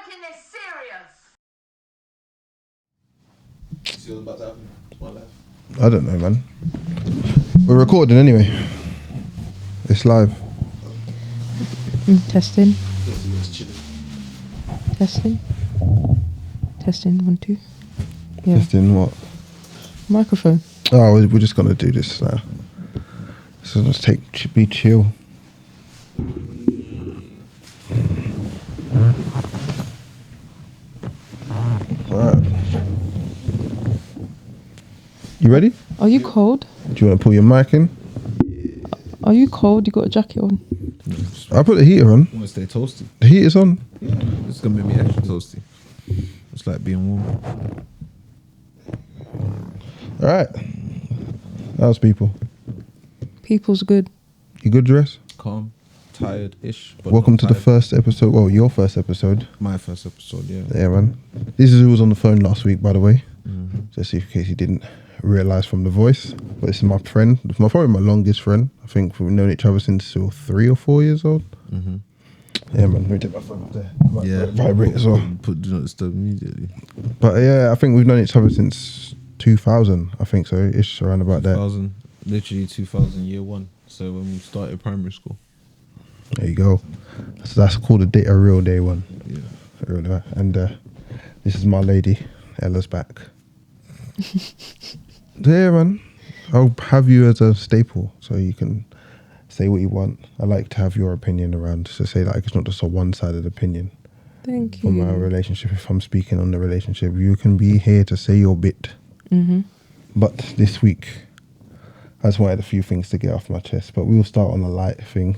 taking this serious. See what's about to happen to my life. I don't know, man. We're recording anyway. It's live. Testing. Just chilling. Testing. Testing. 1, 2. Yeah. Testing what? Microphone. Oh, we're just gonna do this now. So let's be chill. Alright. You ready? Are you cold? Do you want to pull your mic in? Are you cold? You got a jacket on? I put the heater on. I want to stay toasty. The heater's on. Yeah, it's gonna make me extra toasty. It's like being warm. Alright. How's people? People's good. You good, Dress? Calm, tired-ish. But Welcome not to the tired. first episode. Well, your first episode. My first episode, yeah. Yeah, man. This is who was on the phone last week, by the way. Mm-hmm. Just in case you didn't realise from the voice. But this is my friend. Probably my longest friend. I think we've known each other since we were 3 or 4 years old. Mm-hmm. Yeah, man. Let me take my phone up there. Yeah, Vibrate as well. Put do not disturb immediately. But yeah, I think we've known each other since 2000. I think so. Ish around about there. 2000, literally 2000, year one. So when we started primary school. There you go. So that's called a real day one. Yeah. A real day. And this is my lady. Ella's back. Yeah, man. I'll have you as a staple so you can say what you want. I like to have your opinion around, to say like it's not just a one-sided opinion Thank you. on my relationship. If I'm speaking on the relationship, you can be here to say your bit. Mm-hmm. But this week, I just wanted a few things to get off my chest. But we'll start on a light thing.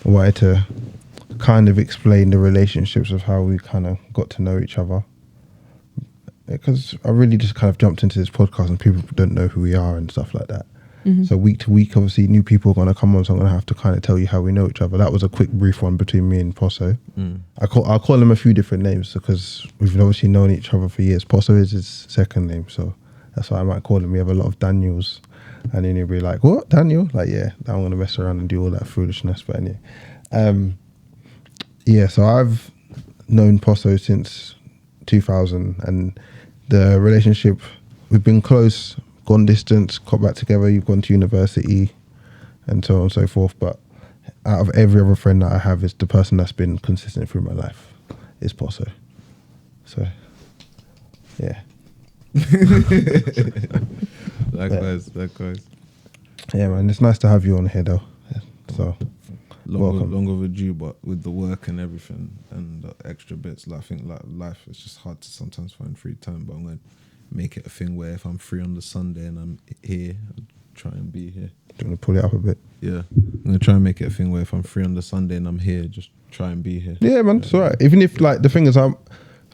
I wanted to kind of explain the relationships of how we kind of got to know each other. Because I really just kind of jumped into this podcast and people don't know who we are and stuff like that. Mm-hmm. So week to week, obviously, new people are going to come on, so I'm going to have to kind of tell you how we know each other. That was a quick, brief one between me and Posso. I'll call him a few different names because we've obviously known each other for years. Posso is his second name, so that's why I might call him. We have a lot of Daniels. And then he'll be like, what, Daniel? Like, yeah, I'm going to mess around and do all that foolishness. But anyway, yeah, so I've known Posso since 2000, and the relationship, we've been close, gone distance, got back together, you've gone to university and so on and so forth. But out of every other friend that I have, is the person that's been consistent through my life is Posso. So, yeah. Likewise. Yeah, man, it's nice to have you on here though. So, welcome. Long overdue, but with the work and everything and the extra bits, like, I think like life is just hard to sometimes find free time. But I'm going to make it a thing where if I'm free on the Sunday and I'm here, I'll try and be here. Do you want to pull it up a bit? Yeah, I'm going to try and make it a thing where if I'm free on the Sunday and I'm here, just try and be here. Yeah, man, it's all right. Even if, like, the thing is,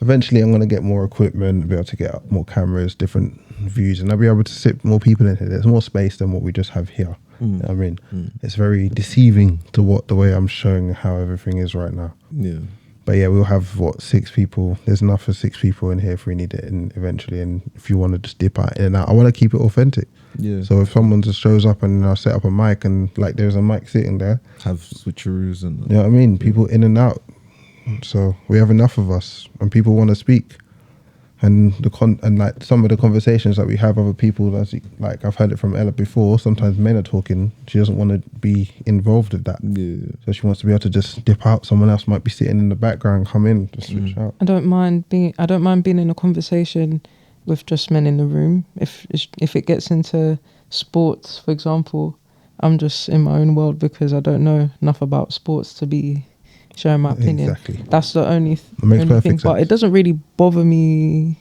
eventually I'm going to get more equipment, be able to get more cameras, different views, and I'll be able to sit more people in here. There's more space than what we just have here. You know what I mean? It's very deceiving to the way I'm showing how everything is right now. Yeah. But yeah, we'll have 6 people. There's enough for 6 people in here if we need it, and eventually. And if you want to just dip out in and out, I want to keep it authentic. Yeah. So if someone just shows up and I set up a mic and like there's a mic sitting there, Have switcheroos and... you know what I mean? People in and out. So we have enough of us, and people want to speak. And like some of the conversations that we have, other people, that's like I've heard it from Ella before. Sometimes men are talking. She doesn't want to be involved with that. Yeah. So she wants to be able to just dip out. Someone else might be sitting in the background, come in, just switch out. I don't mind being in a conversation with just men in the room. If it gets into sports, for example, I'm just in my own world because I don't know enough about sports to be sharing my opinion. Exactly. That's the only makes thing. perfect But sense. it doesn't really bother me.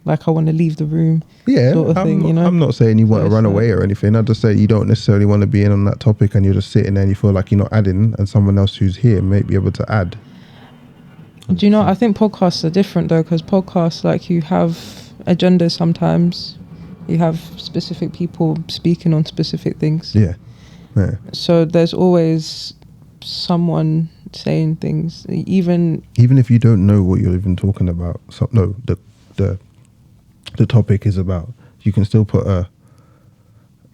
Like I want to leave the room. Yeah, sort of thing, you know? I'm not saying you want So to run it's away or anything. I just say you don't necessarily want to be in on that topic, and you're just sitting there and you feel like you're not adding, and someone else who's here may be able to add. Do you know, I think podcasts are different though, because podcasts, like, you have agendas sometimes. You have specific people speaking on specific things. Yeah. So there's always someone saying things, even if you don't know what you're even talking about. So, no, the topic is about. You can still put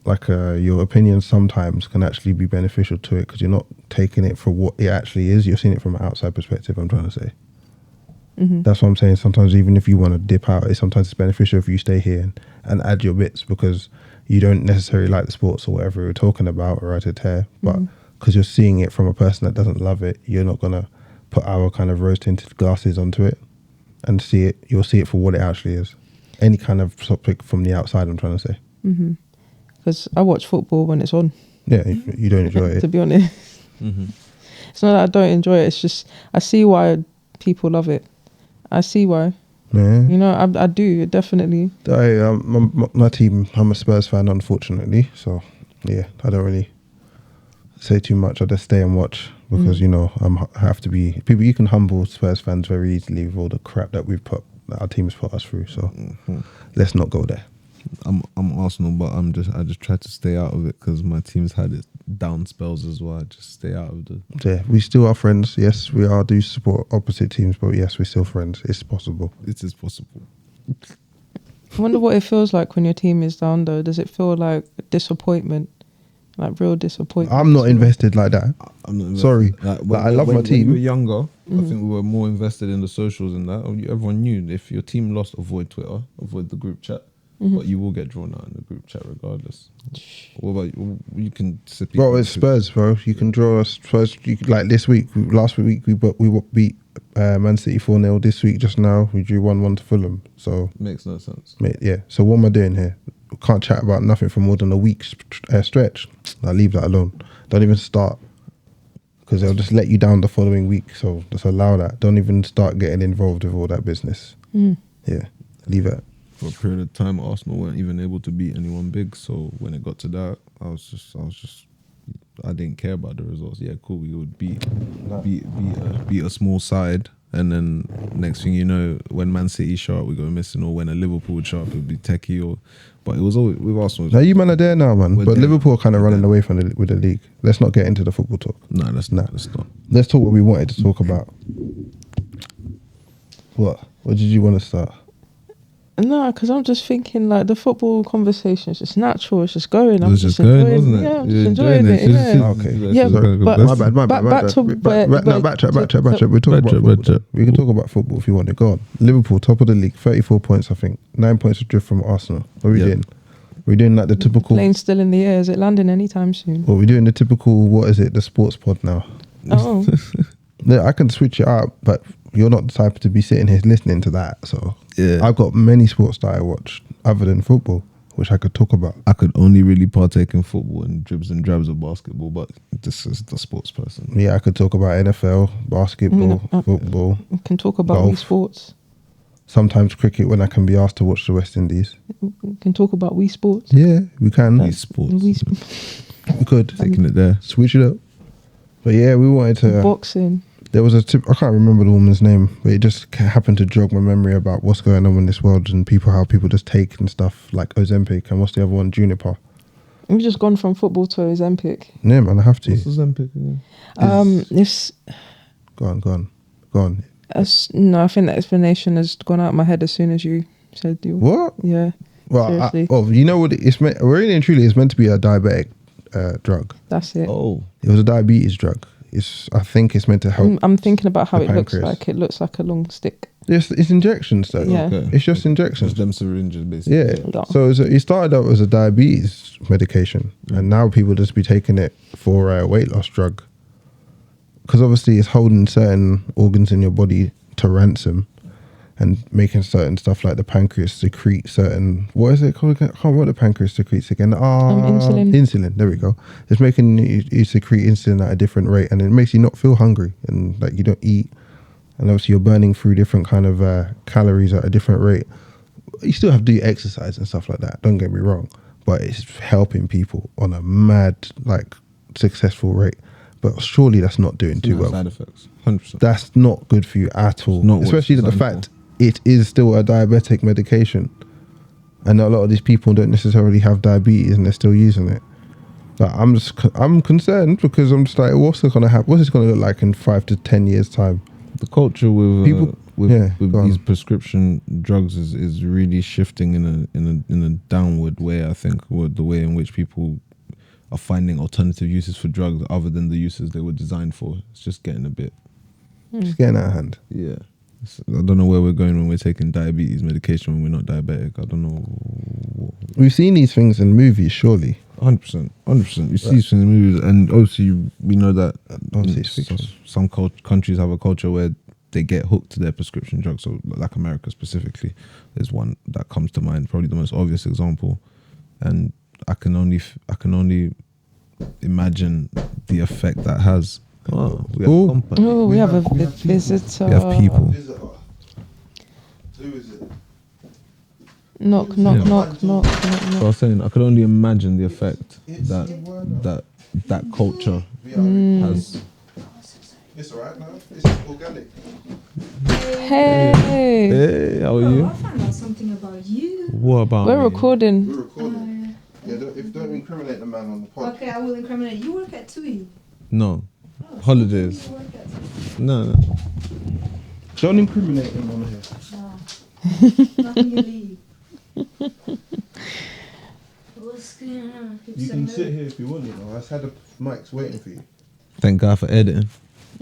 your opinion sometimes can actually be beneficial to it, because you're not taking it for what it actually is. You're seeing it from an outside perspective. I'm trying to say. That's what I'm saying. Sometimes even if you want to dip out, sometimes it's beneficial if you stay here and add your bits, because you don't necessarily like the sports or whatever we're talking about or at a tear, but because you're seeing it from a person that doesn't love it, you're not going to put our kind of rose tinted glasses onto it and see it. You'll see it for what it actually is. Any kind of topic from the outside, I'm trying to say. Because I watch football when it's on. Yeah, you don't enjoy it. To be honest. It's not that I don't enjoy it. It's just I see why people love it. I see why. Yeah. You know, I do, definitely. My team, I'm a Spurs fan, unfortunately. So, yeah, I don't really say too much. I just stay and watch because, you know, I have to be... People, you can humble Spurs fans very easily with all the crap that our team's put us through. So, let's not go there. I'm Arsenal, but I just try to stay out of it because my team's had its down spells as well. I just stay out of the... Yeah, we still are friends. Yes, we do support opposite teams, but yes, we're still friends. It's possible. It is possible. I wonder what it feels like when your team is down, though. Does it feel like disappointment? Like real disappointment? I'm not invested like that. I'm not invested. Sorry. Like, I love my team. When we were younger, I think we were more invested in the socials and that. Everyone knew if your team lost, avoid Twitter, avoid the group chat. But you will get drawn out in the group chat regardless. What about you? Can sit. Bro, it's Spurs, bro. You can draw us Spurs. Like this week, last week we beat Man City 4-0. This week, just now, we drew 1-1 to Fulham. So makes no sense. Mate, yeah. So what am I doing here? Can't chat about nothing for more than a week stretch. I leave that alone. Don't even start, because they'll just let you down the following week. So just allow that. Don't even start getting involved with all that business. Yeah, leave it. For a period of time, Arsenal weren't even able to beat anyone big. So when it got to that, I didn't care about the results. Yeah, cool. We would beat a small side, and then next thing you know, when Man City show up, we go missing, or when a Liverpool would show up, it would be techie. But it was always with Arsenal. Now you man are there now, man. But there. Liverpool are kind of running away from with the league. Let's not get into the football talk. No, let's not. Let's talk what we wanted to talk about. What did you want to start? No, because I'm just thinking like the football conversation is just natural. It's just going. I'm just going, wasn't it? Yeah, I'm just enjoying it. Yeah. Okay. Yeah, but my bad. Backtrack. We're talking about football. We can talk about football if you want to. Go on. Liverpool, top of the league, 34 points, I think. 9 points adrift from Arsenal. What are we doing? We're doing like the typical... Plane still in the air. Is it landing anytime soon? Well, we're doing the typical, what is it, the sports pod now. Oh. Yeah, I can switch it out, but you're not the type to be sitting here listening to that. So yeah, I've got many sports that I watch other than football, which I could talk about. I could only really partake in football and dribs and drabs of basketball, but this is the sports person. Yeah, I could talk about NFL, basketball, football. We can talk about golf. Wii Sports. Sometimes cricket when I can be asked to watch the West Indies. We can talk about Wii Sports. Yeah, we can. Wii Sports. We could. Taking it there. Switch it up. But yeah, we wanted to... Boxing. There was I can't remember the woman's name, but it just happened to jog my memory about what's going on in this world and how people just take and stuff like Ozempic, and what's the other one, Juniper. We've just gone from football to Ozempic. Yeah, man, I have to. What's Ozempic again? This. Go on. No, I think the explanation has gone out of my head as soon as you said you. What? Yeah. Well, you know what? It's meant. Really and truly, it's meant to be a diabetic drug. That's it. Oh, it was a diabetes drug. I think it's meant to help. I'm thinking about how it pancreas. looks like. It looks like a long stick. It's injections though. Yeah. okay. It's just injections. It's them syringes, basically. Yeah. So it started out as a diabetes medication, and now people just be taking it for a weight loss drug. Because obviously it's holding certain organs in your body to ransom, and making certain stuff like the pancreas secrete certain... What is it called again? I can't remember what the pancreas secretes again. Insulin. Insulin, there we go. It's making you secrete insulin at a different rate, and it makes you not feel hungry, and like you don't eat. And obviously you're burning through different kind of calories at a different rate. You still have to do exercise and stuff like that, don't get me wrong. But it's helping people on a mad, like, successful rate. But surely that's not doing too well. Side effects, 100%. That's not good for you at all. Especially the fact it is still a diabetic medication, and a lot of these people don't necessarily have diabetes and they're still using it. Like, I'm concerned, because I'm just like, what's it gonna happen? What's this gonna look like in 5 to 10 years time? The culture with people with these prescription drugs is really shifting in a downward way. I think, with the way in which people are finding alternative uses for drugs other than the uses they were designed for. It's just getting a bit... It's getting out of hand. Yeah. I don't know where we're going when we're taking diabetes medication when we're not diabetic. I don't know. We've seen these things in movies, surely. 100%. You see this in the movies, and obviously we know that Obviously it's fiction. some countries have a culture where they get hooked to their prescription drugs. So, like America specifically, there's one that comes to mind, probably the most obvious example, and I can only imagine the effect that has. Oh, we have Ooh. company. Oh, we have a visitor. We have people. Who is it? Knock. So I was saying, I could only imagine the effect that culture has. It's alright now. It's organic. Hey, Hey, how are Oh, you? I found out something about you. What about we're me? recording. We're recording. Yeah, don't incriminate the man on the pod. Okay, I will incriminate. You work at TUI. No. Oh, Holidays. You work at No. Don't incriminate him on here. TUI. Not when you leave. What's going on? Keep You saying can sit that. here if you want, you know. I just had the mics waiting for you. Thank God for editing.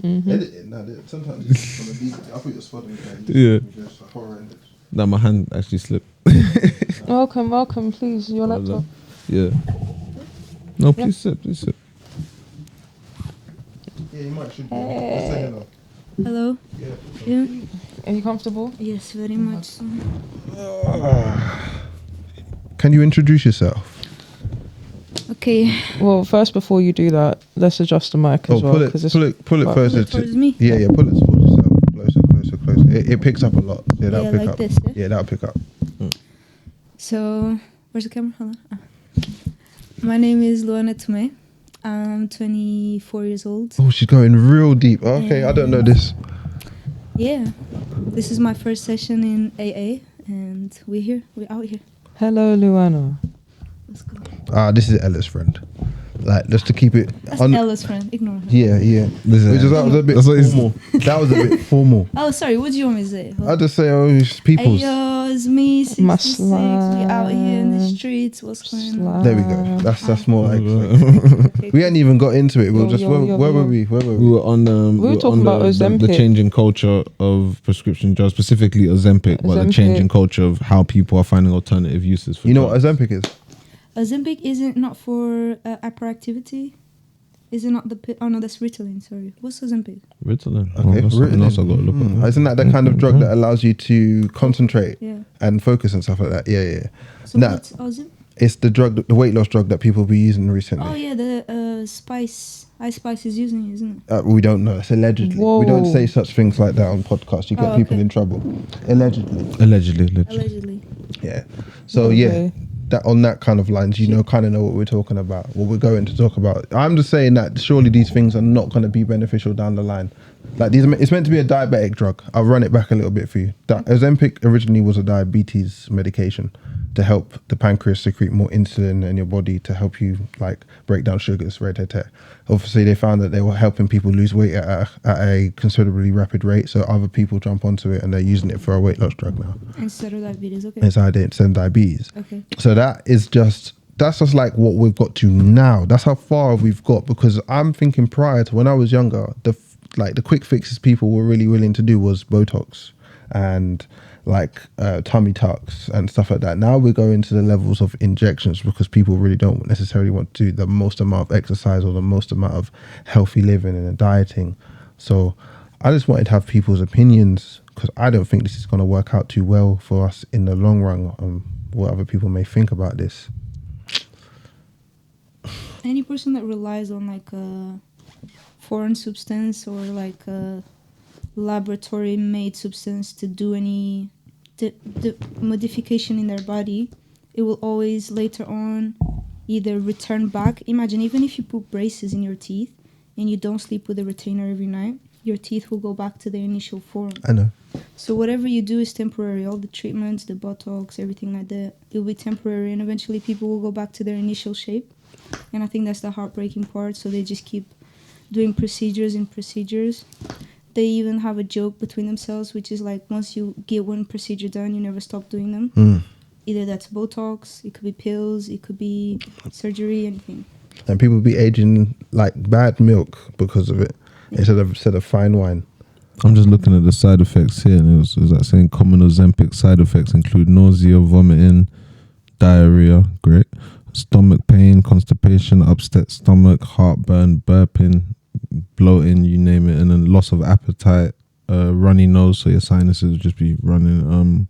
Editing, no, sometimes it's gonna be. I thought you were spotting me. Yeah. Just horrendous. That my hand actually slipped. Welcome, please. Your laptop. Yeah. No, please sit. Yeah, you might should be. Just say hello. Hello. Yeah. Yeah. Are you comfortable? Yes, very much so. Can you introduce yourself? Okay. Well, first, before you do that, let's adjust the mic as well. pull it 'cause it's closer Pull it to towards me? Yeah, pull it towards yourself. Closer. It picks up a lot. Yeah, that'll Yeah, pick like up. this, yeah? Yeah, that'll pick up. So, where's the camera? Hold on. My name is Luana Tume. I'm 24 years old. Oh, she's going real deep. Okay, I don't know this. Yeah. This is my first session in AA, and we're here. We're out here. Hello, Luana. Let's go. This is Ella's friend. Like, just to keep it. That's Ella's friend. Ignore her. Yeah. Listen, Which is that was a bit that's what he's- formal. That was a bit formal. Oh, sorry. What do you want me to say? I just say, oh, it's people's. Hey, yo, it's me, 66. We out here in the slime. streets. What's going on? There we go. That's more like. Okay, We hadn't even got into it. We were Yo, just yo, where, yo, where yo. were we? Where were We we? were on We were talking about the Ozempic. changing culture of prescription drugs, specifically Ozempic, but the Ozempic. changing culture of how people are finding alternative uses for You know what drugs. Ozempic is? Ozempic isn't not for hyperactivity. Is it not the oh no, that's Ritalin. Sorry, what's Ozempic? Ritalin. Okay, That's something Ritalin. else I got to look at. Isn't that the kind of drug that allows you to concentrate Yeah. and focus and stuff like that? Yeah. So Nah. what's Ozempic? It's the drug, the weight loss drug that people be using recently. Oh yeah, the Spice is using it, isn't it? We don't know. It's allegedly. We don't Whoa. say such things like that on podcasts. You get Oh, people okay. in trouble. Allegedly. Allegedly. Allegedly. Yeah. So yeah, Okay. that on that kind of lines, you know, kind of know what we're talking about, what we're going to talk about. I'm just saying that surely these things are not going to be beneficial down the line. Like these, it's meant to be a diabetic drug. I'll run it back a little bit for you. That Ozempic originally was a diabetes medication to help the pancreas secrete more insulin in your body to help you like break down sugars. Obviously, they found that they were helping people lose weight at a considerably rapid rate. So other people jump onto it and they're using it for a weight loss drug now. Instead of diabetes, okay. Inside it, it's diabetes. Okay. So that's just like what we've got to now. That's how far we've got, because I'm thinking prior to when I was younger, the quick fixes people were really willing to do was Botox and like tummy tucks and stuff like that. Now we're going to the levels of injections because people really don't necessarily want to do the most amount of exercise or the most amount of healthy living and dieting. So I just wanted to have people's opinions, because I don't think this is going to work out too well for us in the long run. What other people may think about this. Any person that relies on like a foreign substance or like a laboratory made substance to do any the modification in their body, it will always later on either return back. Imagine, even if you put braces in your teeth and you don't sleep with a retainer every night, your teeth will go back to their initial form. I know. So whatever you do is temporary. All the treatments, the Botox, everything like that, it will be temporary, and eventually people will go back to their initial shape. And I think that's the heartbreaking part. So they just keep doing procedures and procedures. They even have a joke between themselves, which is like, once you get one procedure done, you never stop doing them. Either that's Botox, it could be pills, it could be surgery, anything. And people be aging like bad milk because of it instead of fine wine. I'm just looking at the side effects here, and it was like saying common Ozempic side effects include nausea, vomiting, diarrhea, great, stomach pain, constipation, upset stomach, heartburn, burping, bloating, you name it, and then loss of appetite, runny nose, so your sinuses would just be running,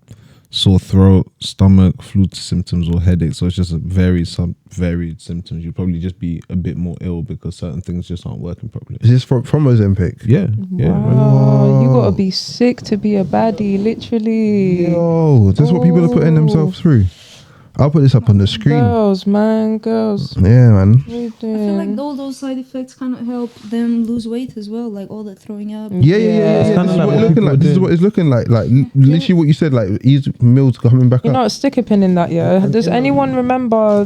sore throat, stomach, flu symptoms or headache. So it's just a varied symptoms. You'll probably just be a bit more ill because certain things just aren't working properly. Is this from Ozempic? Yeah, yeah. Wow, you gotta be sick to be a baddie, literally. Yo, this is what people are putting themselves through. I'll put this up on the screen. Girls. Yeah, man. What are you I feel like doing? all those side effects kind of help them lose weight as well, like all that throwing up. Yeah. It's This kinda is like what what it's looking people like. are This is doing. what it's looking like. Like literally what you said. Like ease meals coming back You up. know, stick a pin in that, yeah. Does anyone remember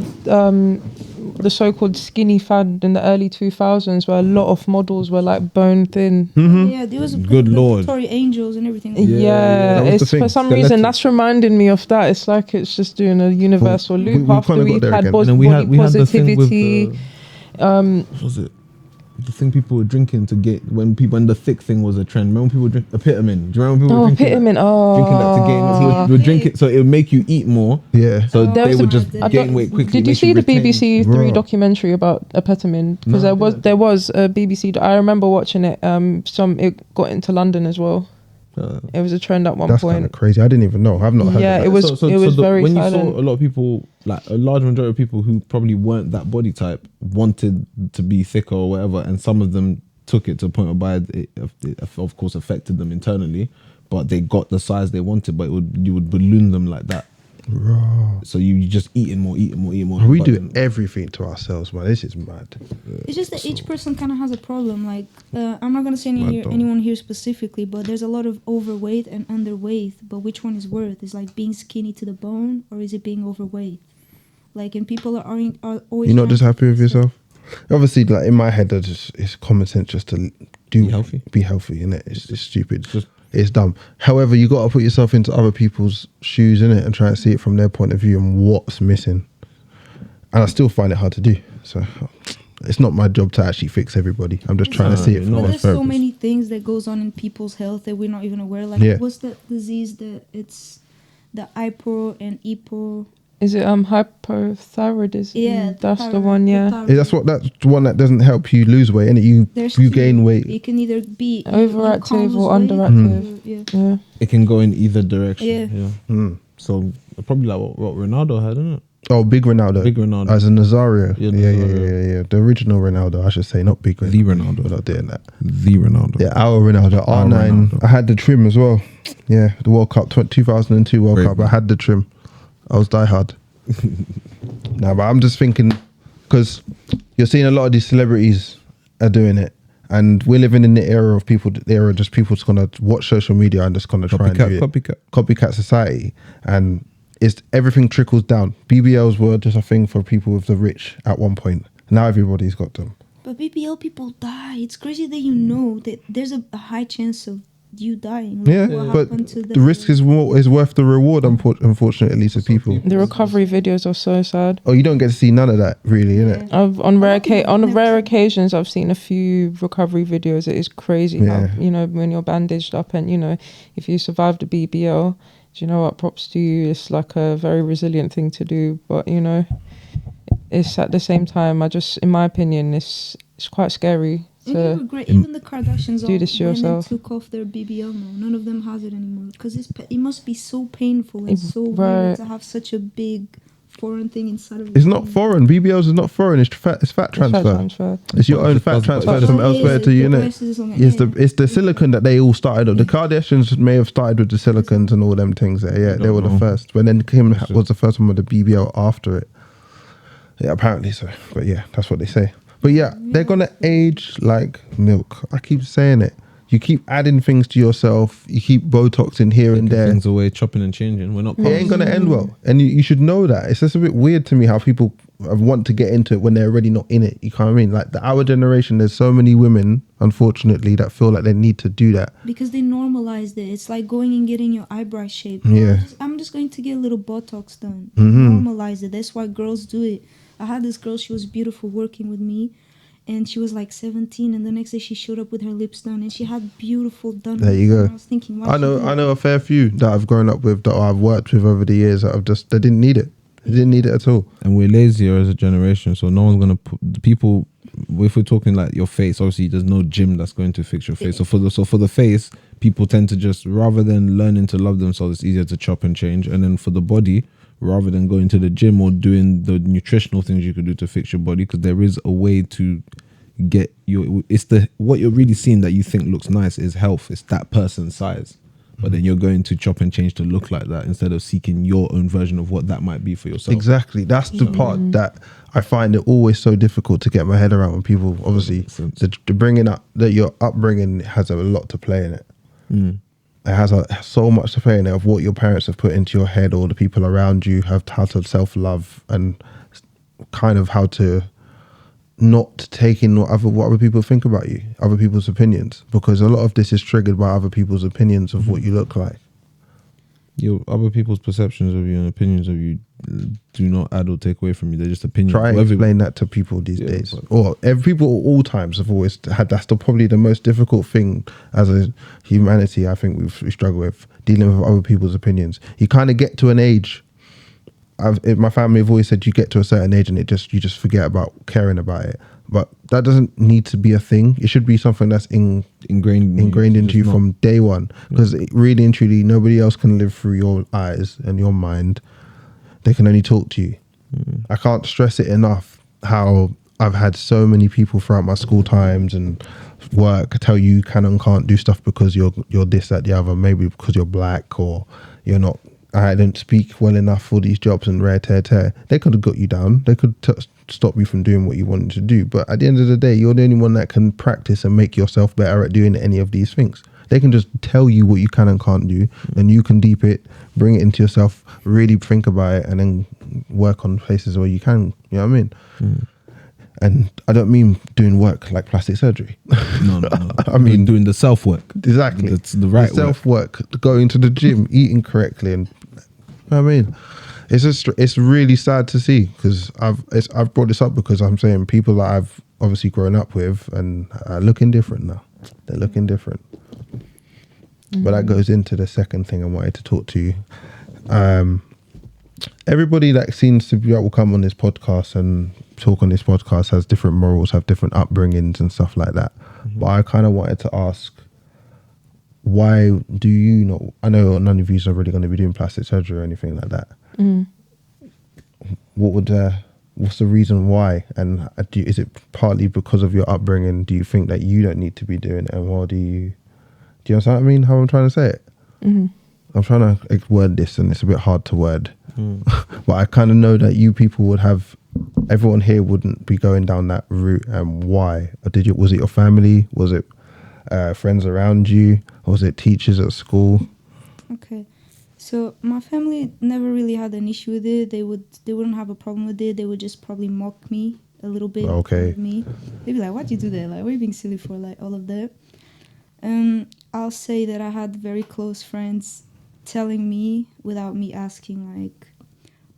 the so-called skinny fad in the early 2000s where a lot of models were like bone thin? Yeah, there was Good the lord. Tory Angels and everything. Yeah, that was the it's thing. for some Skeleton. reason that's reminding me of that. It's like it's just doing a universal we loop kinda after got we've there had again. body And then we had the thing with positivity. what was it? The thing people were drinking to get when the thick thing was a trend. Remember when people would drink epitamin? Do you remember people were drinking Pitamin. drinking that to gain? So Oh. you would drink it, so it would make you eat more. Yeah. So There they was would a- just I gain don't- weight quickly. Did you make see the retain- BBC Three Bruh. documentary about apetamin? No, Because I didn't. there was a BBC. I remember watching it. It got into London as well. It was a trend at one That's kind of point. crazy. I didn't even know. I've not heard Yeah, of that. it was. it was very when silent. you saw a lot of people, like a large majority of people who probably weren't that body type, wanted to be thicker or whatever, and some of them took it to a point whereby it of course affected them internally, but they got the size they wanted, but you would balloon them like that. So you just eating more. We But do then- everything to ourselves, man. This is mad. It's just that each person kind of has a problem. Like, I'm not gonna say Mad dog. anyone here specifically, but there's a lot of overweight and underweight. But which one is worth? Is like being skinny to the bone, or is it being overweight? Like, and people are always. You're not trying just to happy with fix it. yourself? Obviously, like in my head, it's common sense just to do Be healthy. innit? It's stupid. Just- It's dumb. However, you got to put yourself into other people's shoes, innit, and try and see it from their point of view and what's missing. And I still find it hard to do. So it's not my job to actually fix everybody. I'm just trying to see it from No, But their there's so purpose. many things that goes on in people's health that we're not even aware. Like, Yeah. what's that disease that it's the IPO and EPO? Is it hypothyroidism? Yeah, That's the one. Yeah. That's the one that doesn't help you lose weight, and you There's you two. gain weight. It can either be Overactive you can't or lose weight, underactive. Yeah. Yeah. it can go in either direction. Yeah. Mm. So probably like what Ronaldo had, isn't it? Oh, Big Ronaldo. Big Ronaldo. As a Nazario. Yeah, Yeah, Nazario. yeah. The original Ronaldo, I should say, not Big Ronaldo. The Ronaldo. We're not doing that. The Ronaldo. Yeah, our Ronaldo. Our R9. Ronaldo. I had the trim as well. Yeah, the World Cup, 2002 World Great, Cup. man. I had the trim. I was diehard. Nah, but I'm just thinking, because you're seeing a lot of these celebrities are doing it. And we're living in the era of people just just gonna watch social media and just gonna try and do it. Copycat society. And it's everything trickles down. BBLs were just a thing for people with the rich at one point. Now everybody's got them. But BBL people die. It's crazy that you know that there's a high chance of you dying. Like, Yeah, what but happened to the risk is worth the reward, unfortunately, to people. The recovery videos are so sad. Oh, you don't get to see none of that, really, innit? On rare Never occasions, I've seen a few recovery videos. It is crazy Yeah. how, when you're bandaged up and, if you survived a BBL, do you know what? Props to you. It's like a very resilient thing to do. But, it's at the same time, in my opinion, it's quite scary And to... you regret, even the Kardashians do this to went and yourself. took off their BBL now. None of them has it anymore. Because it must be so painful and so Right. weird to have such a big foreign thing inside of your It's not body. foreign. BBLs is not foreign. It's fat transfer. It's your own fat transferred from elsewhere to you, innit? It's the silicone that they all started up. The Kardashians may have started with the silicones and all them things there. Yeah, they were the first. But then Kim was the first one with the BBL after it. Yeah, apparently so. But yeah, that's what they say. But yeah, they're gonna age like milk. I keep saying it. You keep adding things to yourself. You keep Botoxing here and there. Things away, chopping and changing. We're not. It ain't gonna end well, and you should know that. It's just a bit weird to me how people want to get into it when they're already not in it. You know what I mean? Like our generation, there's so many women, unfortunately, that feel like they need to do that. Because they normalized it. It's like going and getting your eyebrow shaped. Yeah. I'm just going to get a little Botox done. Mhm. Normalize it. That's why girls do it. I had this girl, she was beautiful working with me. and she was like 17, and the next day she showed up with her lips done, and she had beautiful done There lips. you go. And I was thinking, why I know a fair few that I've grown up with, that I've worked with over the years, that they didn't need it. They didn't need it at all. And we're lazier as a generation, so no one's gonna put the people. If we're talking like your face, obviously there's no gym that's going to fix your face. So for the face, people tend to just, rather than learning to love themselves, it's easier to chop and change. And then for the body, rather than going to the gym or doing the nutritional things you could do to fix your body, because there is a way to get your. It's the what you're really seeing that you think looks nice is health. It's that person's size. But then you're going to chop and change to look like that instead of seeking your own version of what that might be for yourself. Exactly. That's the part that I find it always so difficult to get my head around, when people, obviously, the bringing up, that your upbringing has a lot to play in it. It has so much to play in it, of what your parents have put into your head, or the people around you have, how to self-love, and kind of how to not take in what other people think about you, other people's opinions, because a lot of this is triggered by other people's opinions of what you look like. Your other people's perceptions of you and opinions of you do not add or take away from you. They're just opinions. Try and explain that to people these days. Or people at all times have always had. That's probably the most difficult thing as a humanity. I think we struggle with dealing with other people's opinions. You kind of get to an age. My family have always said you get to a certain age and you just forget about caring about it. But that doesn't need to be a thing. It should be something that's ingrained into you from day one. Because really and truly, nobody else can live through your eyes and your mind. They can only talk to you. I can't stress it enough how I've had so many people throughout my school times and work tell you can and can't do stuff because you're this, that, the other. Maybe because you're black, or you're not. I don't speak well enough for these jobs, and tear. They could have got you down. They could stop you from doing what you wanted to do. But at the end of the day, you're the only one that can practice and make yourself better at doing any of these things. They can just tell you what you can and can't do, and you can deep it, bring it into yourself, really think about it, and then work on places where you can. You know what I mean? And I don't mean doing work like plastic surgery. No. I mean doing the self work. Exactly. That's the right self work, going to the gym, eating correctly, and you know what I mean, it's really sad to see, because I've brought this up because I'm saying people that I've obviously grown up with and are looking different now. They're looking different. But that goes into the second thing I wanted to talk to you. Everybody that seems to be will come on this podcast and talk on this podcast has different morals, have different upbringings and stuff like that. But I kind of wanted to ask, why do you not? I know none of you are really going to be doing plastic surgery or anything like that. What's the reason why? And is it partly because of your upbringing? Do you think that you don't need to be doing it? And what do you understand what I mean? How I'm trying to say it? I'm trying to word this, and it's a bit hard to word. But I kind of know that you people would have, everyone here wouldn't be going down that route. And why? Was it your family? Was it friends around you? Or was it teachers at school? Okay, so my family never really had an issue with it. They wouldn't have a problem with it. They would just probably mock me a little bit. Okay. Me, they'd be like, "Why'd you do that? Like, what are you being silly for?" Like all of that. I'll say that I had very close friends telling me without me asking, like,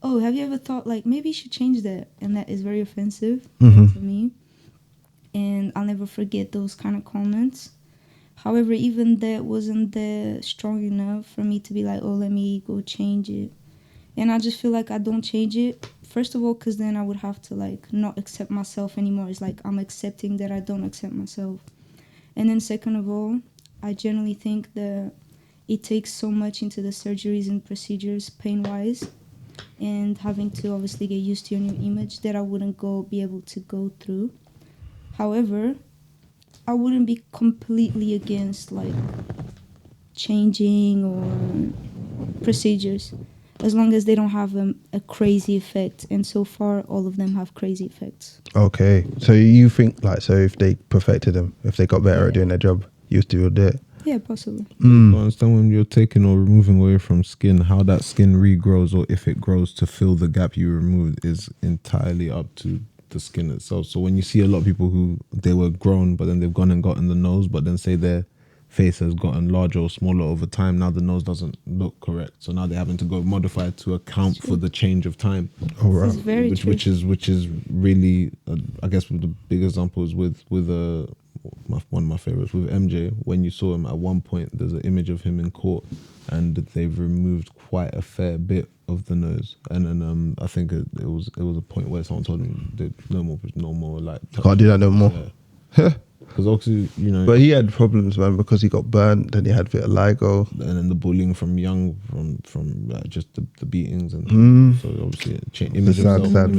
"Oh, have you ever thought like maybe you should change that?" And that is very offensive to me. And I'll never forget those kind of comments. However, even that wasn't that strong enough for me to be like, "Oh, let me go change it." And I just feel like I don't change it. First of all, because then I would have to like not accept myself anymore. It's like I'm accepting that I don't accept myself. And then second of all, I generally think that it takes so much into the surgeries and procedures pain-wise, and having to obviously get used to your new image, that I wouldn't be able to go through. However, I wouldn't be completely against like changing or procedures, as long as they don't have a crazy effect. And so far, all of them have crazy effects. Okay, so you think so if they perfected them, if they got better at doing their job, you still would do it? Yeah, possibly. I understand when you're taking or removing away from skin, how that skin regrows, or if it grows to fill the gap you removed, is entirely up to the skin itself. So when you see a lot of people who they were grown, but then they've gone and gotten the nose, but then say they're face has gotten larger or smaller over time. Now the nose doesn't look correct, so now they're having to go modify it to account for the change of time. Oh, right. It's very true. Which is really, I guess, the big example is with one of my favorites with MJ. When you saw him at one point, there's an image of him in court, and they've removed quite a fair bit of the nose. And then I think it was a point where someone told him that no more like Can't do that no more. Yeah. Because obviously, you know, But he had problems, man, because he got burnt, then he had vitiligo. and then the bullying from young, from like just the beatings, and so obviously image sad of self,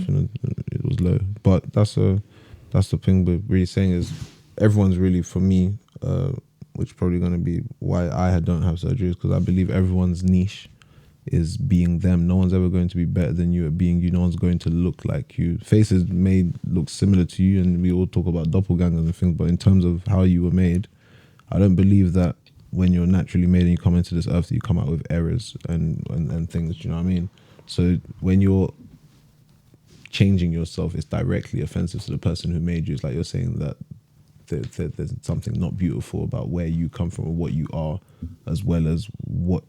thing. you know, it was low. But that's the thing we're really saying is everyone's really, for me, which is probably going to be why I don't have surgery, is because I believe everyone's niche is being them. No one's ever going to be better than you at being you. No one's going to look like you. Faces may look similar to you, and we all talk about doppelgangers and things, but in terms of how you were made, I don't believe that when you're naturally made and you come into this earth that you come out with errors and things, you know what I mean? So when you're changing yourself, it's directly offensive to the person who made you. It's like you're saying that there's something not beautiful about where you come from or what you are, as well as what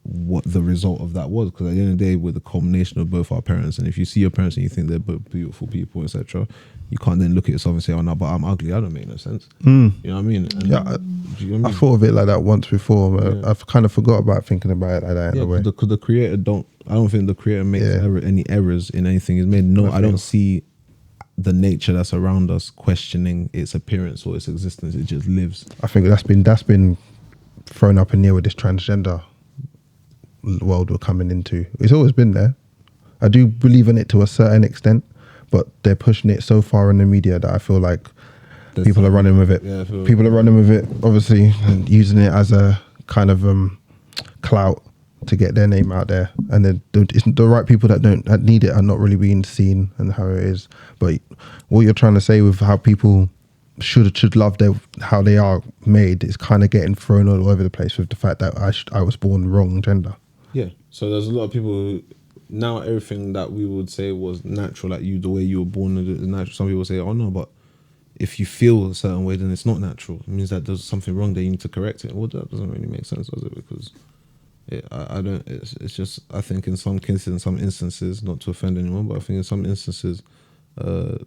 the result of that was. Because at the end of the day, we're the culmination of both our parents, and if you see your parents and you think they're both beautiful people, etc., you can't then look at yourself and say, oh no, but I'm ugly. That don't make no sense. You know what I mean? And Yeah, do you know what I I mean? thought of it like that once before. Yeah. I've kind of forgot about thinking about it like that in Yeah, a way. because the creator I don't think the creator makes Yeah. any errors in anything he's made. No, I don't Nothing. see the nature that's around us questioning its appearance or its existence. It just lives. I think that's been thrown up in the air with this transgender world we're coming into. It's always been there. I do believe in it to a certain extent, but they're pushing it so far in the media that I feel like There's people are something- running with it. Yeah, I feel- People are running with it, obviously, and using it as a kind of clout to get their name out there. And then the right people that need it are not really being seen and how it is. But what you're trying to say with how people should love how they are made is kind of getting thrown all over the place with the fact that I was born wrong gender. Yeah. So there's a lot of people who, now everything that we would say was natural, like you, the way you were born is natural. Some people say, oh no, but if you feel a certain way, then it's not natural. It means that there's something wrong there, you need to correct it. Well, that doesn't really make sense, does it? Because I don't, it's just, I think in some cases, in some instances, not to offend anyone, but I think in some instances, the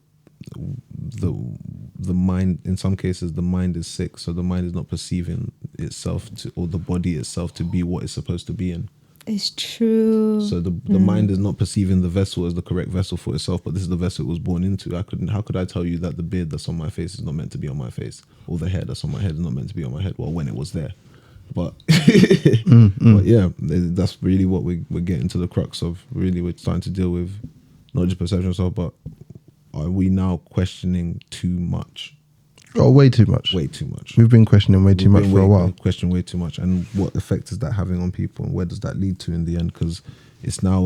mind, in some cases, the mind is sick. So the mind is not perceiving itself or the body itself to be what it's supposed to be in. It's true. So the mind is not perceiving the vessel as the correct vessel for itself, but this is the vessel it was born into. How could I tell you that the beard that's on my face is not meant to be on my face, or the hair that's on my head is not meant to be on my head? Well, when it was there, but but yeah, that's really what we're getting to the crux of. Really, we're starting to deal with not just perception of self, but are we now questioning too much? Oh, way too much. Way too much. We've been questioning way too much for a while. Question way too much, and what effect is that having on people, and where does that lead to in the end? Because it's now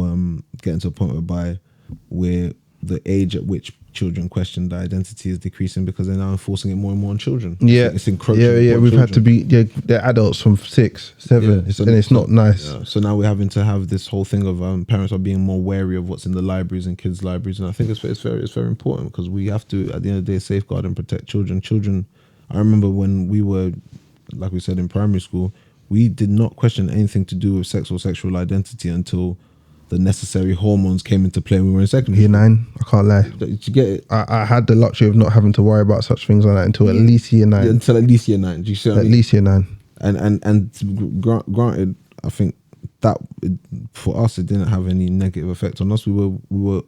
getting to a point whereby where the age at which children question their identity is decreasing because they're now enforcing it more and more on children. Yeah, it's encroaching. Yeah. upon We've had to children. be. Yeah, they're adults from 6, 7, Yeah, and it's not nice. Yeah. So now we're having to have this whole thing of parents are being more wary of what's in the libraries and kids' libraries, and I think it's very important because we have to, at the end of the day, safeguard and protect children. Children. I remember when we were, like we said, in primary school, we did not question anything to do with sex or sexual identity until the necessary hormones came into play when we were in secondary Year school. 9, I can't lie. Did you get it? I had the luxury of not having to worry about such things like that until at least year 9. Yeah, until at least year 9. Do you see what I At mean? least year 9. And granted, I think that for us it didn't have any negative effect on us. We were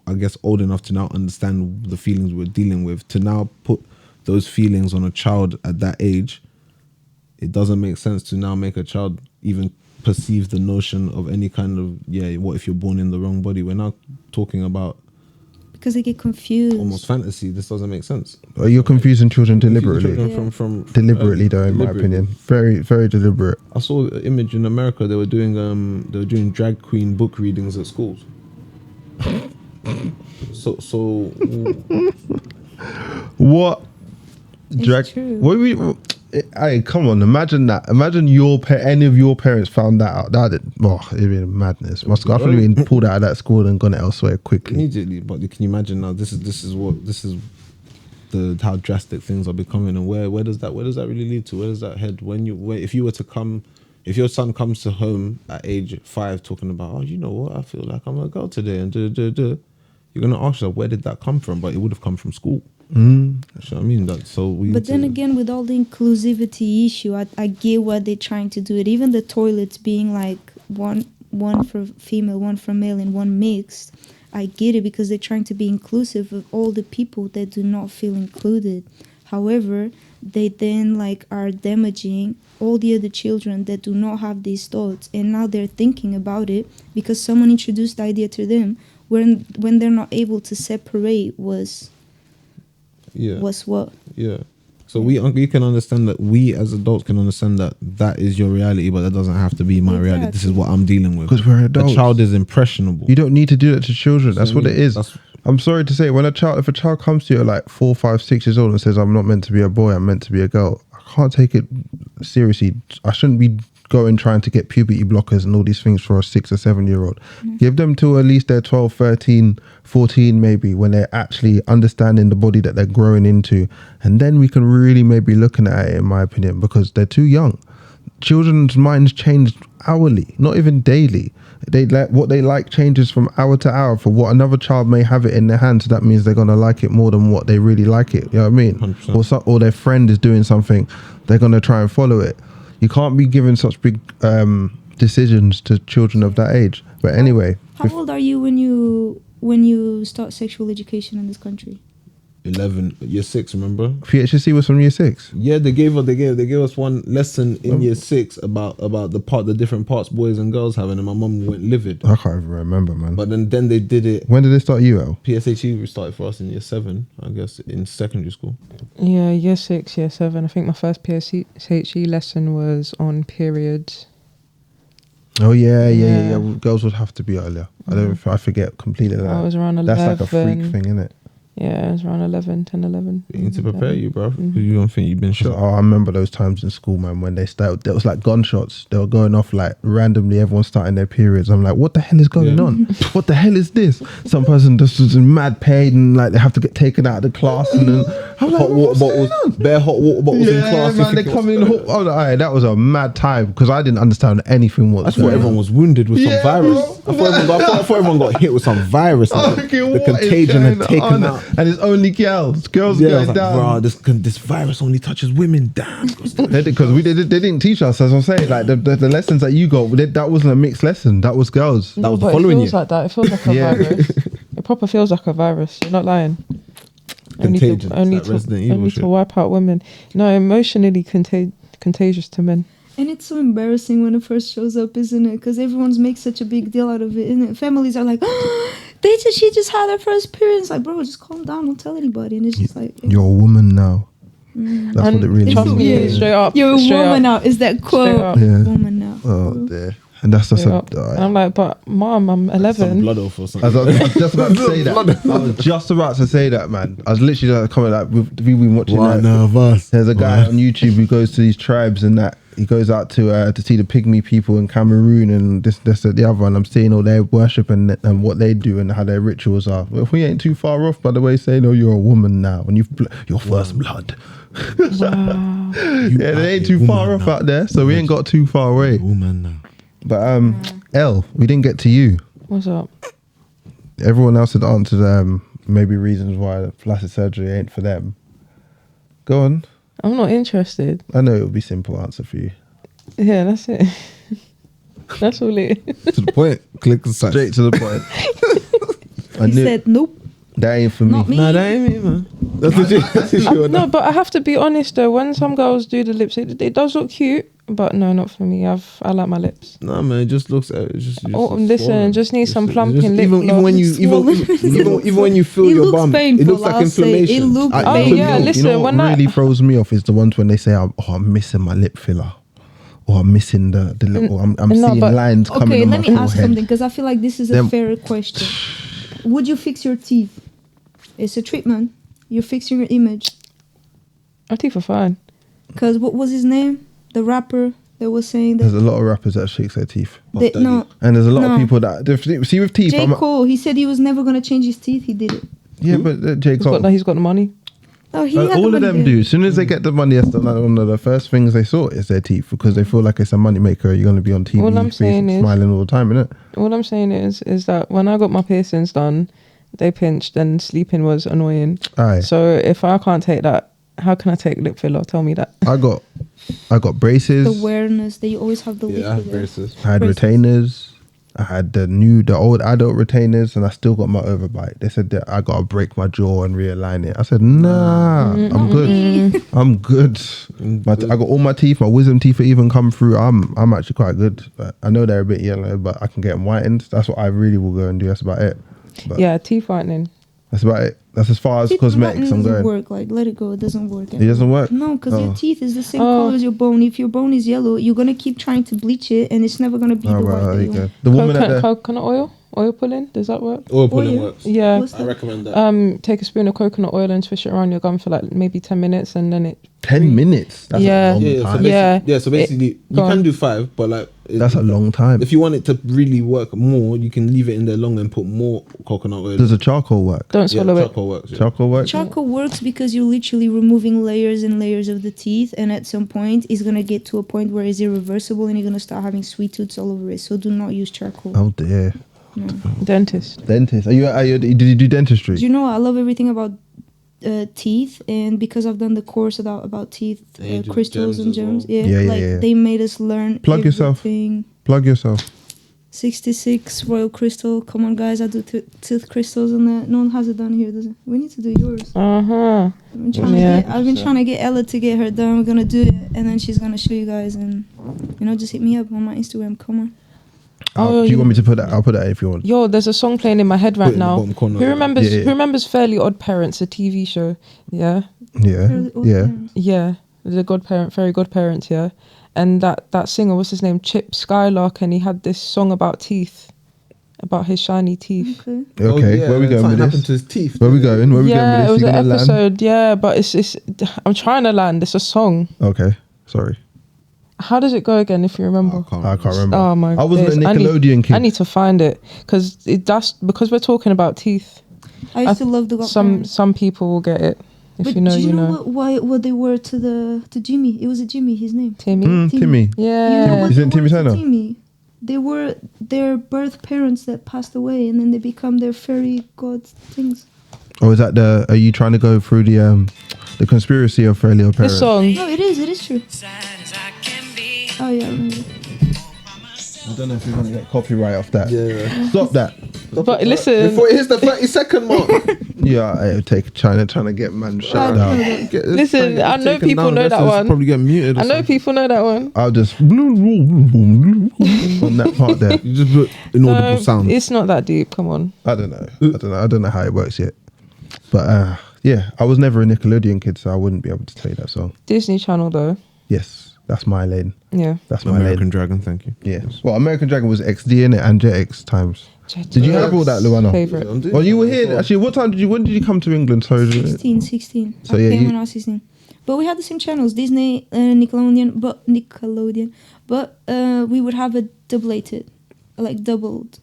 I guess old enough to now understand the feelings we were dealing with. To now put those feelings on a child at that age, it doesn't make sense to now make a child even perceive the notion of any kind of what if you're born in the wrong body. We're now talking about Because they get confused. almost fantasy. This doesn't make sense. You're confusing children deliberately. Children from Deliberately, though, in my opinion. Very, very deliberate. I saw an image in America. They were doing drag queen book readings at schools. So What? It's true. What we? Hey, come on! Imagine that. Imagine any of your parents found that out. It'd be madness. I've probably been pulled out of that school and gone elsewhere quickly. immediately, but can you imagine now? This is how drastic things are becoming, and where does that really lead to? Where does that head if your son comes to home at age 5 talking about, oh, you know what, I feel like I'm a girl today, and you're gonna ask yourself, where did that come from? But it would have come from school. You know what I mean? But then again, with all the inclusivity issue, I get what they're trying to do. It even the toilets being like one for female, one for male, and one mixed. I get it because they're trying to be inclusive of all the people that do not feel included. However, they then like are damaging all the other children that do not have these thoughts, and now they're thinking about it because someone introduced the idea to them when they're not able to separate was what. Yeah. So we can understand that, we as adults can understand that is your reality, but that doesn't have to be my reality. This is what I'm dealing with. Because we're adults. The child is impressionable. You don't need to do that to children. That's what it is. I'm sorry to say, if a child comes to you at like 4, 5, 6 years old and says, I'm not meant to be a boy, I'm meant to be a girl, I can't take it seriously. I shouldn't be going trying to get puberty blockers and all these things for a 6 or 7-year-old. Give them till at least they're 12, 13, 14 maybe, when they're actually understanding the body that they're growing into, and then we can really maybe looking at it, in my opinion, because they're too young. Children's minds change hourly, not even daily. What they like changes from hour to hour. For what another child may have it in their hands, so that means they're gonna like it more than what they really like it. You know what I mean? 100%. Or their friend is doing something, they're gonna try and follow it. You can't be giving such big decisions to children of that age. But anyway, How old are you when you start sexual education in this country? 11, year 6, remember? PHSC was from year 6. Yeah, they gave us one lesson in year 6 about the different parts boys and girls have, and my mum went livid. I can't even remember, man. But then they did it. When did they start UL? PSHE started for us in year 7, I guess, in secondary school. Yeah, year 6, year 7. I think my first PSHE lesson was on periods. Oh yeah. Well, girls would have to be earlier. I forget completely that. I was around 11. That's like a freak thing, isn't it? Yeah, it was around 10, 11. We need to prepare you, bro. You don't think you've been shot? I remember those times in school, man, when they started. There was like gunshots. They were going off like randomly. Everyone's starting their periods. I'm like, what the hell is going on? What the hell is this? Some person just was in mad pain and like they have to get taken out of the class, and then I'm like, hot water bottles, bare hot water bottles in class. Man, they come in. That was a mad time because I didn't understand anything. I thought everyone was wounded with some virus. I thought everyone got hit with some virus. The contagion had taken out. And it's only girls going like, down. Bro, this virus only touches women. Damn. Because they didn't teach us, as I'm saying. Like the lessons that you got, that wasn't a mixed lesson. That was girls. No, was but following it feels like that. It feels like a virus. It proper feels like a virus. You're not lying. Contagion. Only to wipe out women. No, emotionally contagious to men. And it's so embarrassing when it first shows up, isn't it? Because everyone's makes such a big deal out of it, isn't it? Families are like, she just had her first period. It's like, bro, just calm down, don't tell anybody. And it's just like, you're a woman now. That's what it really means. Straight up. You're a woman now. Is that quote? Yeah. Woman now. Oh, dear. And that's just and I'm like, but mom, I'm 11. Some blood off or something. I was just about to say that. I was just about to say that, man. I was literally coming like we've been watching. One of us. There's a guy on YouTube who goes to these tribes and that he goes out to see the pygmy people in Cameroon and this that, the other, and I'm seeing all their worship and what they do and how their rituals are. Well, if we ain't too far off, by the way, saying, "Oh, you're a woman now," and your first blood. Wow. They ain't too far off out there, so we ain't got too far away. Woman now. But Elle, we didn't get to you. What's up? Everyone else had answered maybe reasons why plastic surgery ain't for them. Go on. I'm not interested. I know it would be simple answer for you. Yeah, that's it. That's all it is. To the point. Click and sign. Straight to the point. He said, nope. That ain't for me. Not me. Nah, that ain't me, man. That's legit. No, but I have to be honest though. When some girls do the lips, it does look cute, but no, not for me. I like my lips. Nah, man, it just looks. Listen, just need some plumping lip gloss. Even when you feel your bum, painful, it looks like inflammation. It looks Oh painful. yeah, listen. You know what really throws me off is the ones when they say, I'm missing my lip filler. Or I'm missing the lip. Or I'm seeing lines coming on my forehead. Okay, let me ask something because I feel like this is a fair question. Would you fix your teeth? It's a treatment. You're fixing your image. My teeth are fine. Because what was his name? The rapper that was saying that. There's a lot of rappers that shake their teeth. No. And there's a lot of people that... See, with teeth... J. Cole, he said he was never going to change his teeth. He did it. Yeah, but J. Cole... He's got the money. Oh, he had the all of money them then. do. As soon as they get the money, that's one of the first things they sort is their teeth because they feel like it's a money maker. You're going to be on TV, All I'm saying is- smiling all the time, innit? All I'm saying is that when I got my piercings done, they pinched and sleeping was annoying. Aye. So if I can't take that, how can I take lip filler? Tell me that. I got braces. The awareness that you always have the Yeah, I have lip there. braces. I had braces. retainers. I had the old adult retainers, and I still got my overbite. They said that I got to break my jaw and realign it. I said, nah, I'm good. I'm good. I got all my teeth. My wisdom teeth are even come through. I'm actually quite good. But I know they're a bit yellow, but I can get them whitened. That's what I really will go and do. That's about it. But Yeah, teeth whitening. that's about it. That's as far as Teeth cosmetics I'm doesn't going. work. Like, let it go. It doesn't work. It doesn't work? No, because Oh. your teeth is the same Oh. color as your bone. If your bone is yellow, you're gonna keep trying to bleach it, and it's never gonna be Oh, the right, white there that you you go. want. The woman at the... Coconut oil pulling, does that work? Oil pulling Oil? works. Yeah. What's I that? recommend that. Take a spoon of coconut oil and swish it around your gum for like maybe 10 minutes, and then it. 10 minutes? That's Yeah. a long Yeah, so time. Yeah. so basically, you go can on. do 5, but like That's a long time. If you want it to really work more, you can leave it in there longer and put more coconut oil. Does the charcoal work? Don't swallow it. charcoal works. Yeah. Charcoal work? Charcoal works because you're literally removing layers and layers of the teeth, and at some point, it's gonna get to a point where it's irreversible, and you're gonna start having sweet tooths all over it. So do not use charcoal. Oh dear. No. Dentist. Dentist. Are you did you do dentistry? Do you know what? I love everything about teeth, and because I've done the course about teeth, And you do crystals gems and as gems. well. Yeah, Yeah, like yeah. they made us learn. Plug yourself. everything. Plug yourself. 66 royal crystal. Come on, guys! I do tooth crystals on that. No one has it done here, does it? We need to do yours. Uh-huh. I've been trying to get Ella to get her done. We're gonna do it, and then she's gonna show you guys, and just hit me up on my Instagram. Come on. Oh, do you want me to put that? I'll put that if you want. Yo, there's a song playing in my head Put it right in the now. bottom corner Who of it. remembers? Yeah, yeah. Who remembers Fairly Odd Parents, a TV show? Yeah, Yeah. Fairly Odd Yeah. Parents. yeah. The Fairy Godparents. Yeah, and that singer, what's his name? Chip Skylark, and he had this song about teeth, about his shiny teeth. Okay. Okay. yeah, Where we going something with happened this? to his teeth. Where we going? Where we Yeah, it going was with an this? You gonna land? episode. Yeah, but it's. I'm trying to land. It's a song. Okay. Sorry. How does it go again? If you remember. I can't remember. Oh my! I wasn't days. a Nickelodeon kid. I need to find it because because we're talking about teeth. I used to love the Some people will get it. If But you know, do you know. what they were to Jimmy? It was a Jimmy. His name. Timmy. Timmy. You know Yeah. what Isn't they Timmy were to Turner? Timmy? They were their birth parents that passed away, and then they become their fairy god things. Or is that are you trying to go through the conspiracy of Fairly Odd Parents? This song. No, it is true. Oh yeah, I remember. I don't know if we're going to get copyright off that. Yeah. Stop that. But listen, Before it hits the 30-second mark. Yeah, it would take China trying to get man shut down. Listen, I know people know that one. Probably get muted. Or I know something. people know that one. I'll just on that part there. You just put inaudible No, sound. it's not that deep. Come on. I don't know how it works yet. But yeah, I was never a Nickelodeon kid, so I wouldn't be able to tell you that song. Disney Channel though. Yes, that's my lane. Yeah. That's my American lane. Dragon, thank you. Yeah. Well, American Dragon was XD in it and Jetix times. Did you have all that, Luana? Favorite. Well, you were here. Actually, when did you come to England? Sorry. 16. So, I yeah, came you- when I was 16. But we had the same channels, Disney, Nickelodeon. But we would have it doubled,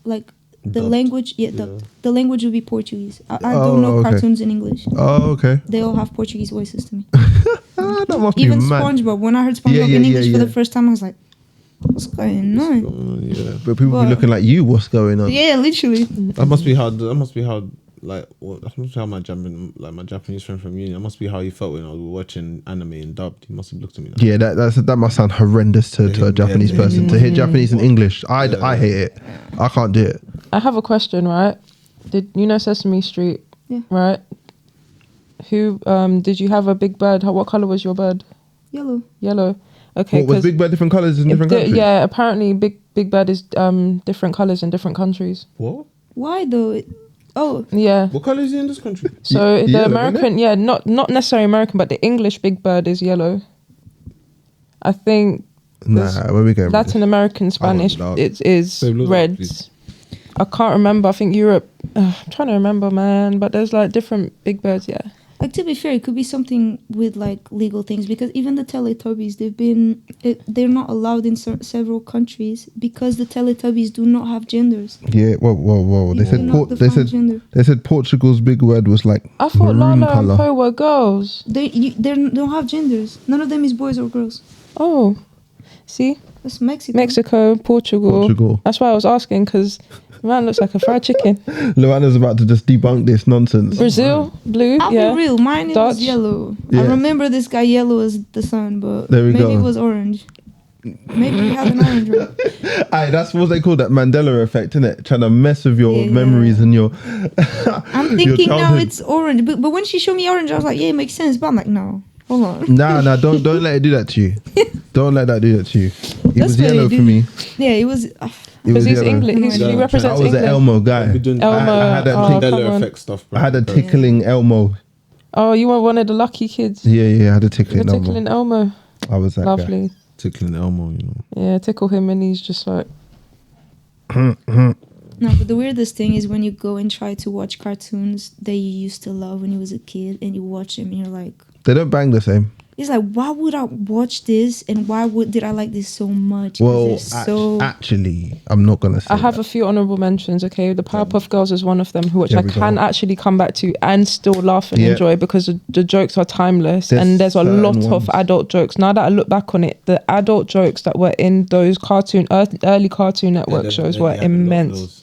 like the Dubbed. language. Yeah, Yeah. dubbed. The language would be Portuguese. I Oh, don't know okay. cartoons in English. Oh, okay. They all have Portuguese voices to me. That must Even be mad. SpongeBob. When I heard SpongeBob Yeah, in English for the yeah. first time, I was like, "What's going on?" Yeah. But people But- be looking like you. What's going on? Yeah, literally. That must be how. Like, that must be how my Japanese friend from uni. That must be how he felt when I was watching anime and dubbed. He must have looked at me. Like, Yeah, that must sound horrendous to a Japanese yeah. person to hear Japanese and English. I hate it. I can't do it. I have a question, right? Did you know Sesame Street? Yeah. Right. Who did you have a big bird? What color was your bird? Yellow. Yellow. Okay. What was 'cause Big Bird different colors in different countries? Yeah, apparently Big Bird is different colors in different countries. what? Why though? Yeah. What color is he in this country? So the yellow, American, not necessarily American, but the English Big Bird is yellow. I think Nah, where we going? with Latin American Spanish loud. it is Say loud, reds. please. I can't remember. I think Europe. I'm trying to remember, man. But there's like different big birds. Yeah. I Like, to be fair, it could be something with like legal things, because even the Teletubbies, they're not allowed in several countries because the Teletubbies do not have genders. Yeah, whoa. They You said cannot define gender. they said Portugal's big word was like I thought maroon Lala and color. Po were girls. They don't have genders. None of them is boys or girls. Oh, see, That's Mexico. Mexico, Portugal. That's why I was asking, because man looks like a fried chicken. Luana's about to just debunk this nonsense. Brazil, blue, I'll yeah. be real. Mine it was Dutch. yellow. Yeah. I remember this guy yellow as the sun, but There we maybe go. it was orange. Maybe we have an orange one. Aye, that's what they call that Mandela effect, isn't it? Trying to mess with your Yeah. memories and your. I'm your thinking now childhood. it's orange, but when she showed me orange, I was like, yeah, it makes sense. But I'm like, no, hold on. Nah, don't let it do that to you. Don't let that do that to you. It That's was what yellow it for did. me. Yeah, it was. It was Because he's yellow. English. He Yeah. represents I was England. the Elmo guy. We're doing Elmo. I had that oh, thing- come Mandela on. effect stuff, bro. I had a tickling Elmo. Oh, you were one of the lucky kids. Yeah, I had a You're tickling Elmo. tickling Elmo. I was that guy. Lovely. Tickling Elmo, you know. Yeah, tickle him and he's just like, No, but the weirdest thing is when you go and try to watch cartoons that you used to love when you was a kid, and you watch them and you're like, They don't bang the same. it's like, why would I watch this, and did I like this so much? 'Cause Well, they're so actually, I'm not gonna say. I have that. a few honourable mentions, okay? The Powerpuff Girls is one of them, which There I we can go. actually come back to and still laugh and Yeah. enjoy, because the jokes are timeless, There's and there's a certain lot ones. of adult jokes. Now that I look back on it, the adult jokes that were in those early Cartoon Network shows were immense.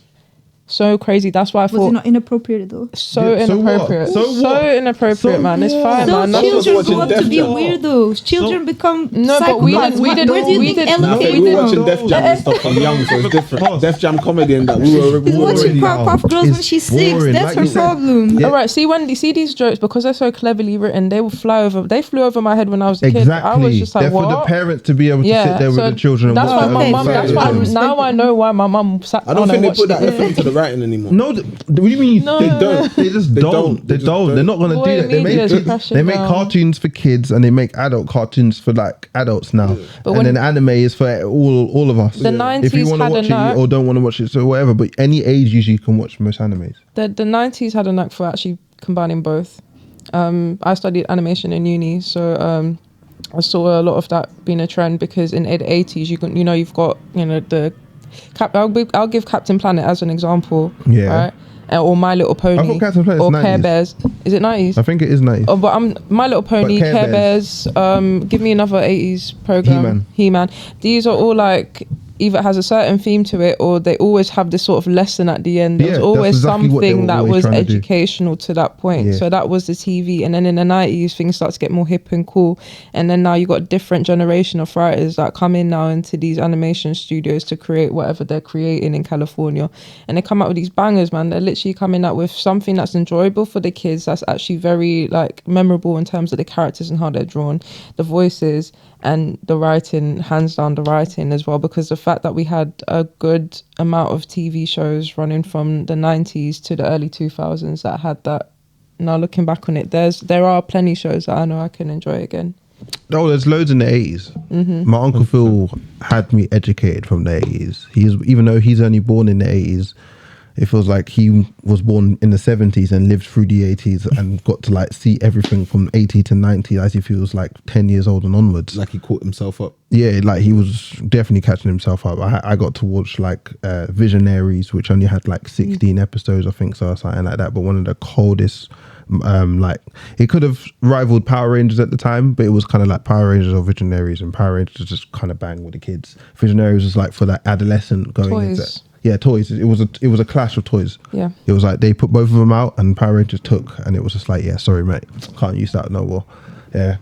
So crazy. That's why I was it thought not inappropriate though? so Yeah, so what? inappropriate. So what? Inappropriate, So man. It's what? fine, Those man. That's was children watching grow up Def to be Jam. weirdos. Children become No, but we psychopaths. didn't- we Where didn't- do you we think didn't- Ellen Nah, came we were from? watching Def Jam and stuff from young, so it's different. Def Jam comedy and that. We were He's watching now. Powerpuff Girls when It's she's 6. boring, That's like her you said. problem. Yeah. All right, see when you see these jokes, because they're so cleverly written, they will fly over. They flew over my head when I was a kid. Exactly. I was just like, They're what? for the parents to be able to sit there with the children and That's watch why it my Okay, mum. fair That's enough. why I respect now it. I know why my mum sat I down don't think and they watched put that it. effort into the writing anymore. No, what do you mean? No. They don't. They just They don't. don't. They They just don't. They're don't. not gonna Boy, do that. media is crashing They make now. cartoons for kids and they make adult cartoons for like adults now. But And when- then anime is for all of us. The If you 90s want to had a watch knack. it or don't want to watch it, so whatever. But any age usually can watch most animes. The 90s had a knack for actually combining both. I studied animation in uni, so I saw a lot of that being a trend, because in the 80s you've got the I'll give Captain Planet as an example. Yeah. Right? Or My Little Pony. I thought Captain Planet's or 90s. Care Bears. Is it 90s? I think it is nice. Oh, but I'm My Little Pony, Care Care Bears. Give me another 80s program. He-Man. These are all like either has a certain theme to it, or they always have this sort of lesson at the end. There was Yeah, always that's exactly what they something were that always was trying to do. educational to that point. Yeah. So that was the TV, and then in the 90s things start to get more hip and cool, and then now you got a different generation of writers that come in now into these animation studios to create whatever they're creating in California, and they come out with these bangers, man. They're literally coming out with something that's enjoyable for the kids, that's actually very like memorable in terms of the characters and how they're drawn, the voices, and the writing, hands down the writing as well, because the fact that we had a good amount of TV shows running from the 90s to the early 2000s that had that. Now looking back on it, there are plenty shows that I know I can enjoy again. Oh, there's loads in the 80s. Mm-hmm. My Uncle Phil had me educated from the 80s. Even though he's only born in the 80s, it feels like he was born in the 70s and lived through the 80s and got to like see everything from 80 to 90 as if he was like 10 years old and onwards. Like he caught himself up. Yeah, like he was definitely catching himself up. I got to watch like Visionaries, which only had like 16 episodes, I think, so, or something like that. But one of the coldest, like it could have rivaled Power Rangers at the time, but it was kind of like Power Rangers or Visionaries, and Power Rangers just kind of bang with the kids. Visionaries was like for that adolescent going Toys. into. Yeah, toys. It was a clash of toys. Yeah. It was like they put both of them out and Power Rangers took, and it was just like, yeah, sorry mate, can't use that no more. Yeah.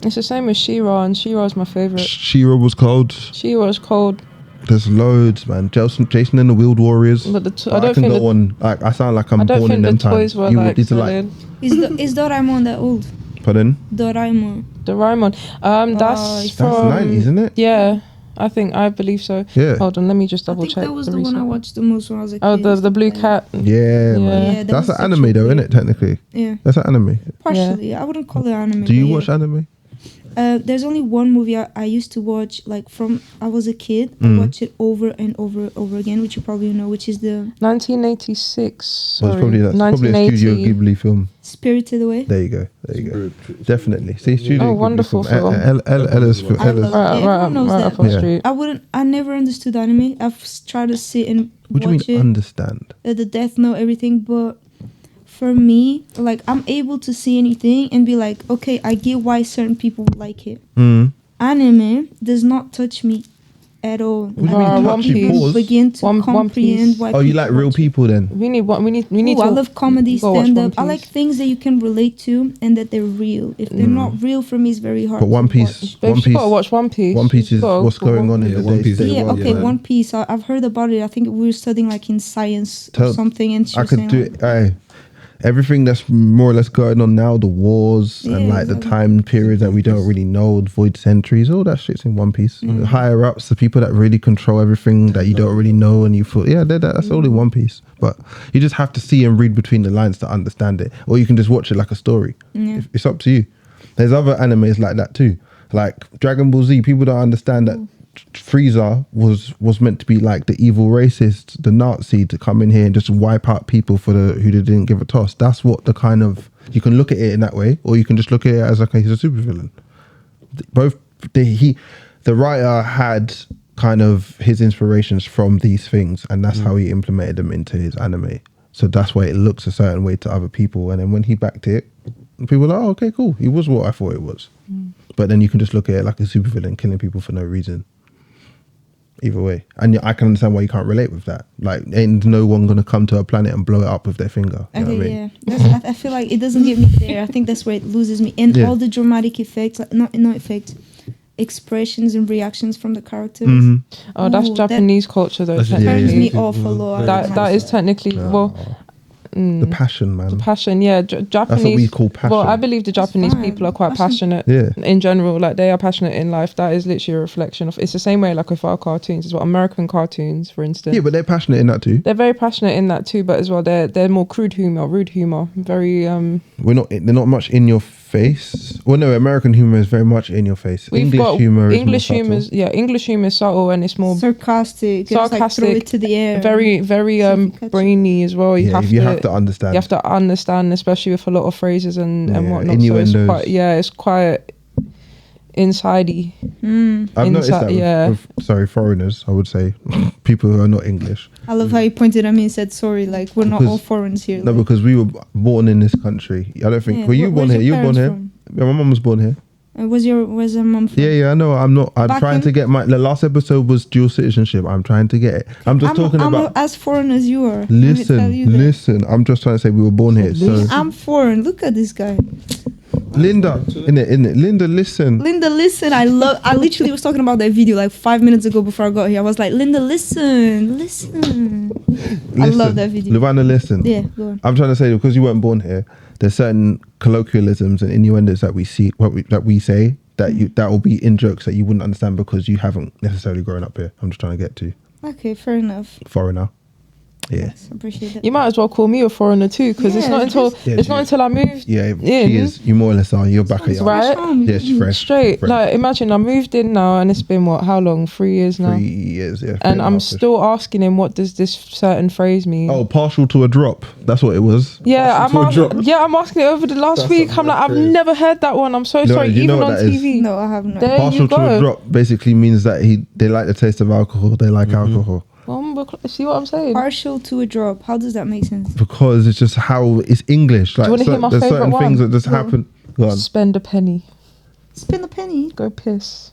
It's the same with She-Ra, and She-Ra's my favourite. She-Ra was cold. She-Ra's cold. There's loads, man. Jason and the Wheeled Warriors. But I don't can think go on. Like I sound like I'm I don't born in think them the toys times. were You like these are like, brilliant. Is Doraemon that old? pardon? Doraemon. Doraemon. That's That's That's from 90s, isn't it? Yeah, I believe so. Yeah. Hold on, let me just I double think check. that was the the one I recent- watched the most when I was a kid. Oh, the blue cat. Yeah, man. Yeah, that That's was an such anime a though, weird- isn't it? Technically, Yeah, that's an anime. partially. I wouldn't call it anime. Do you but watch yeah. anime? There's only one movie I used to watch, like from I was a kid. I watch it over and over again, which you probably know, which is the 1986. Well, Sorry, that's probably a Studio Ghibli film. Spirited Away. There you go. Definitely. See, Studio Oh, Ghibli wonderful film. film. Ella's I love Right, it. right, Everyone knows right that. up our Yeah. street. I never understood anime. I've tried to sit and What do you watch mean it, understand? the Death Note, everything, but for me, like I'm able to see anything and be like, okay, I get why certain people would like it. Mm. Anime does not touch me at all. What do you I mean cannot One even Piece? begin to One comprehend Piece. why. Oh, you like real watch it. people then? We need Ooh, I to love comedy, go watch stand One up. I like Piece. things that you can relate to and that they're real. If they're not real for me, it's very hard. But One to Piece, watch. Babe, One you gotta Piece, watch One Piece. One Piece is Go, what's go going on in Yeah, the One day. Piece is Yeah, one, okay, yeah. One Piece. I've heard about it. I think we were studying like in science or Tell- something, and she I was could saying, do like, it. Everything that's more or less going on now, the wars and Yeah, like the exactly. time period that we don't really know, the void centuries, all that shit's in One Piece. The higher ups, the people that really control everything that you don't really know, and you feel, yeah, that's all in One Piece. But you just have to see and read between the lines to understand it, or you can just watch it like a story. Yeah. It's up to you. There's other animes like that too, like Dragon Ball Z. People don't understand that Frieza was meant to be like the evil racist, the Nazi, to come in here and just wipe out people for who they didn't give a toss. That's what the kind of, you can look at it in that way, or you can just look at it as like he's a supervillain. The writer had kind of his inspirations from these things, and that's how he implemented them into his anime. So that's why it looks a certain way to other people. And then when he backed it, people were like, oh, okay, cool. He was what I thought it was. But then you can just look at it like a supervillain killing people for no reason. Either way. And I can understand why you can't relate with that. Like, ain't no one going to come to a planet and blow it up with their finger. You know okay, what I mean? yeah. I feel like it doesn't get me there. I think that's where it loses me. And Yeah. all the dramatic effects, like, not effects, expressions and reactions from the characters. Mhm. Oh, that's Ooh, that Japanese culture though. That's- turns Technically, me off a lot. that is technically The passion, man. passion. Yeah, Japanese. That's what we call passion. Well, I believe the Japanese fine. people are quite Passion. passionate. Yeah. In general, like they are passionate in life. That is literally a reflection of. It's the same way, like with our cartoons as well. American cartoons, for instance. Yeah, but they're passionate in that too. They're very passionate in that too, but as well, they're more crude humor, rude humor, very They're not much in your face. Well, no, American humor is very much in your face. English humor is English more humor. subtle. Yeah, English humor is subtle and it's more Sarcastic. Just like throw Sarcastic, it to the air. very very See if you catch it. brainy as well. You Yeah, have to understand. you have to understand, especially with a lot of phrases and Yeah, whatnot. So innuendos. it's quite, it's quite insidey. I've noticed that yeah. with foreigners, I would say. People who are not English. I love how you pointed at me and said, sorry, like, we're not Because- all foreigners here. No, like. because we were born in this country. I don't think. Yeah, Were you born where's here? You your were born here? parents Yeah, my mum was born here. Where's your mum from? Yeah, I know. I'm Back trying in- to get the last episode was dual citizenship. I'm trying to get it. I'm just talking I'm about. as foreign as you are. Let me tell you that. Listen. I'm just trying to say we were born here. So I'm foreign. Look at this guy. Linda, in it. Linda, listen. Linda, listen. I literally was talking about that video like 5 minutes ago before I got here. I was like, Linda, listen. I love that video. Luana, listen. Yeah, go on. I'm trying to say because you weren't born here, there's certain colloquialisms and innuendos that we see, that we say that will be in jokes that you wouldn't understand because you haven't necessarily grown up here. I'm just trying to get to Okay, fair enough. foreigner. Yeah, Yes, appreciate that. You might as well call me a foreigner too, because it's Yeah, not until Yeah, it's not until I moved yeah. in. She is. You more or less are. You're back at It's your Right. fresh home. Yeah, she's fresh. Straight. Fresh. Like imagine I moved in now and it's been what? How long? 3 years now. 3 years. Yeah, And I'm still asking him what does this certain phrase mean. Oh, partial to a drop. That's what it was. Yeah, Partial to a drop. I'm asking it over the last That's week. I'm like, I've crazy. never heard that one. I'm so No, sorry. you know Even what on that is? TV. No, I haven't. There Partial you to a go. drop basically means that they like the taste of alcohol. They like alcohol See what I'm saying? Partial to a drop. How does that make sense? because it's just how it's English. Like you wanna hear my there's favourite certain things one? that just Go on. happen. Go on. Spend a penny. Spin the penny. Go piss.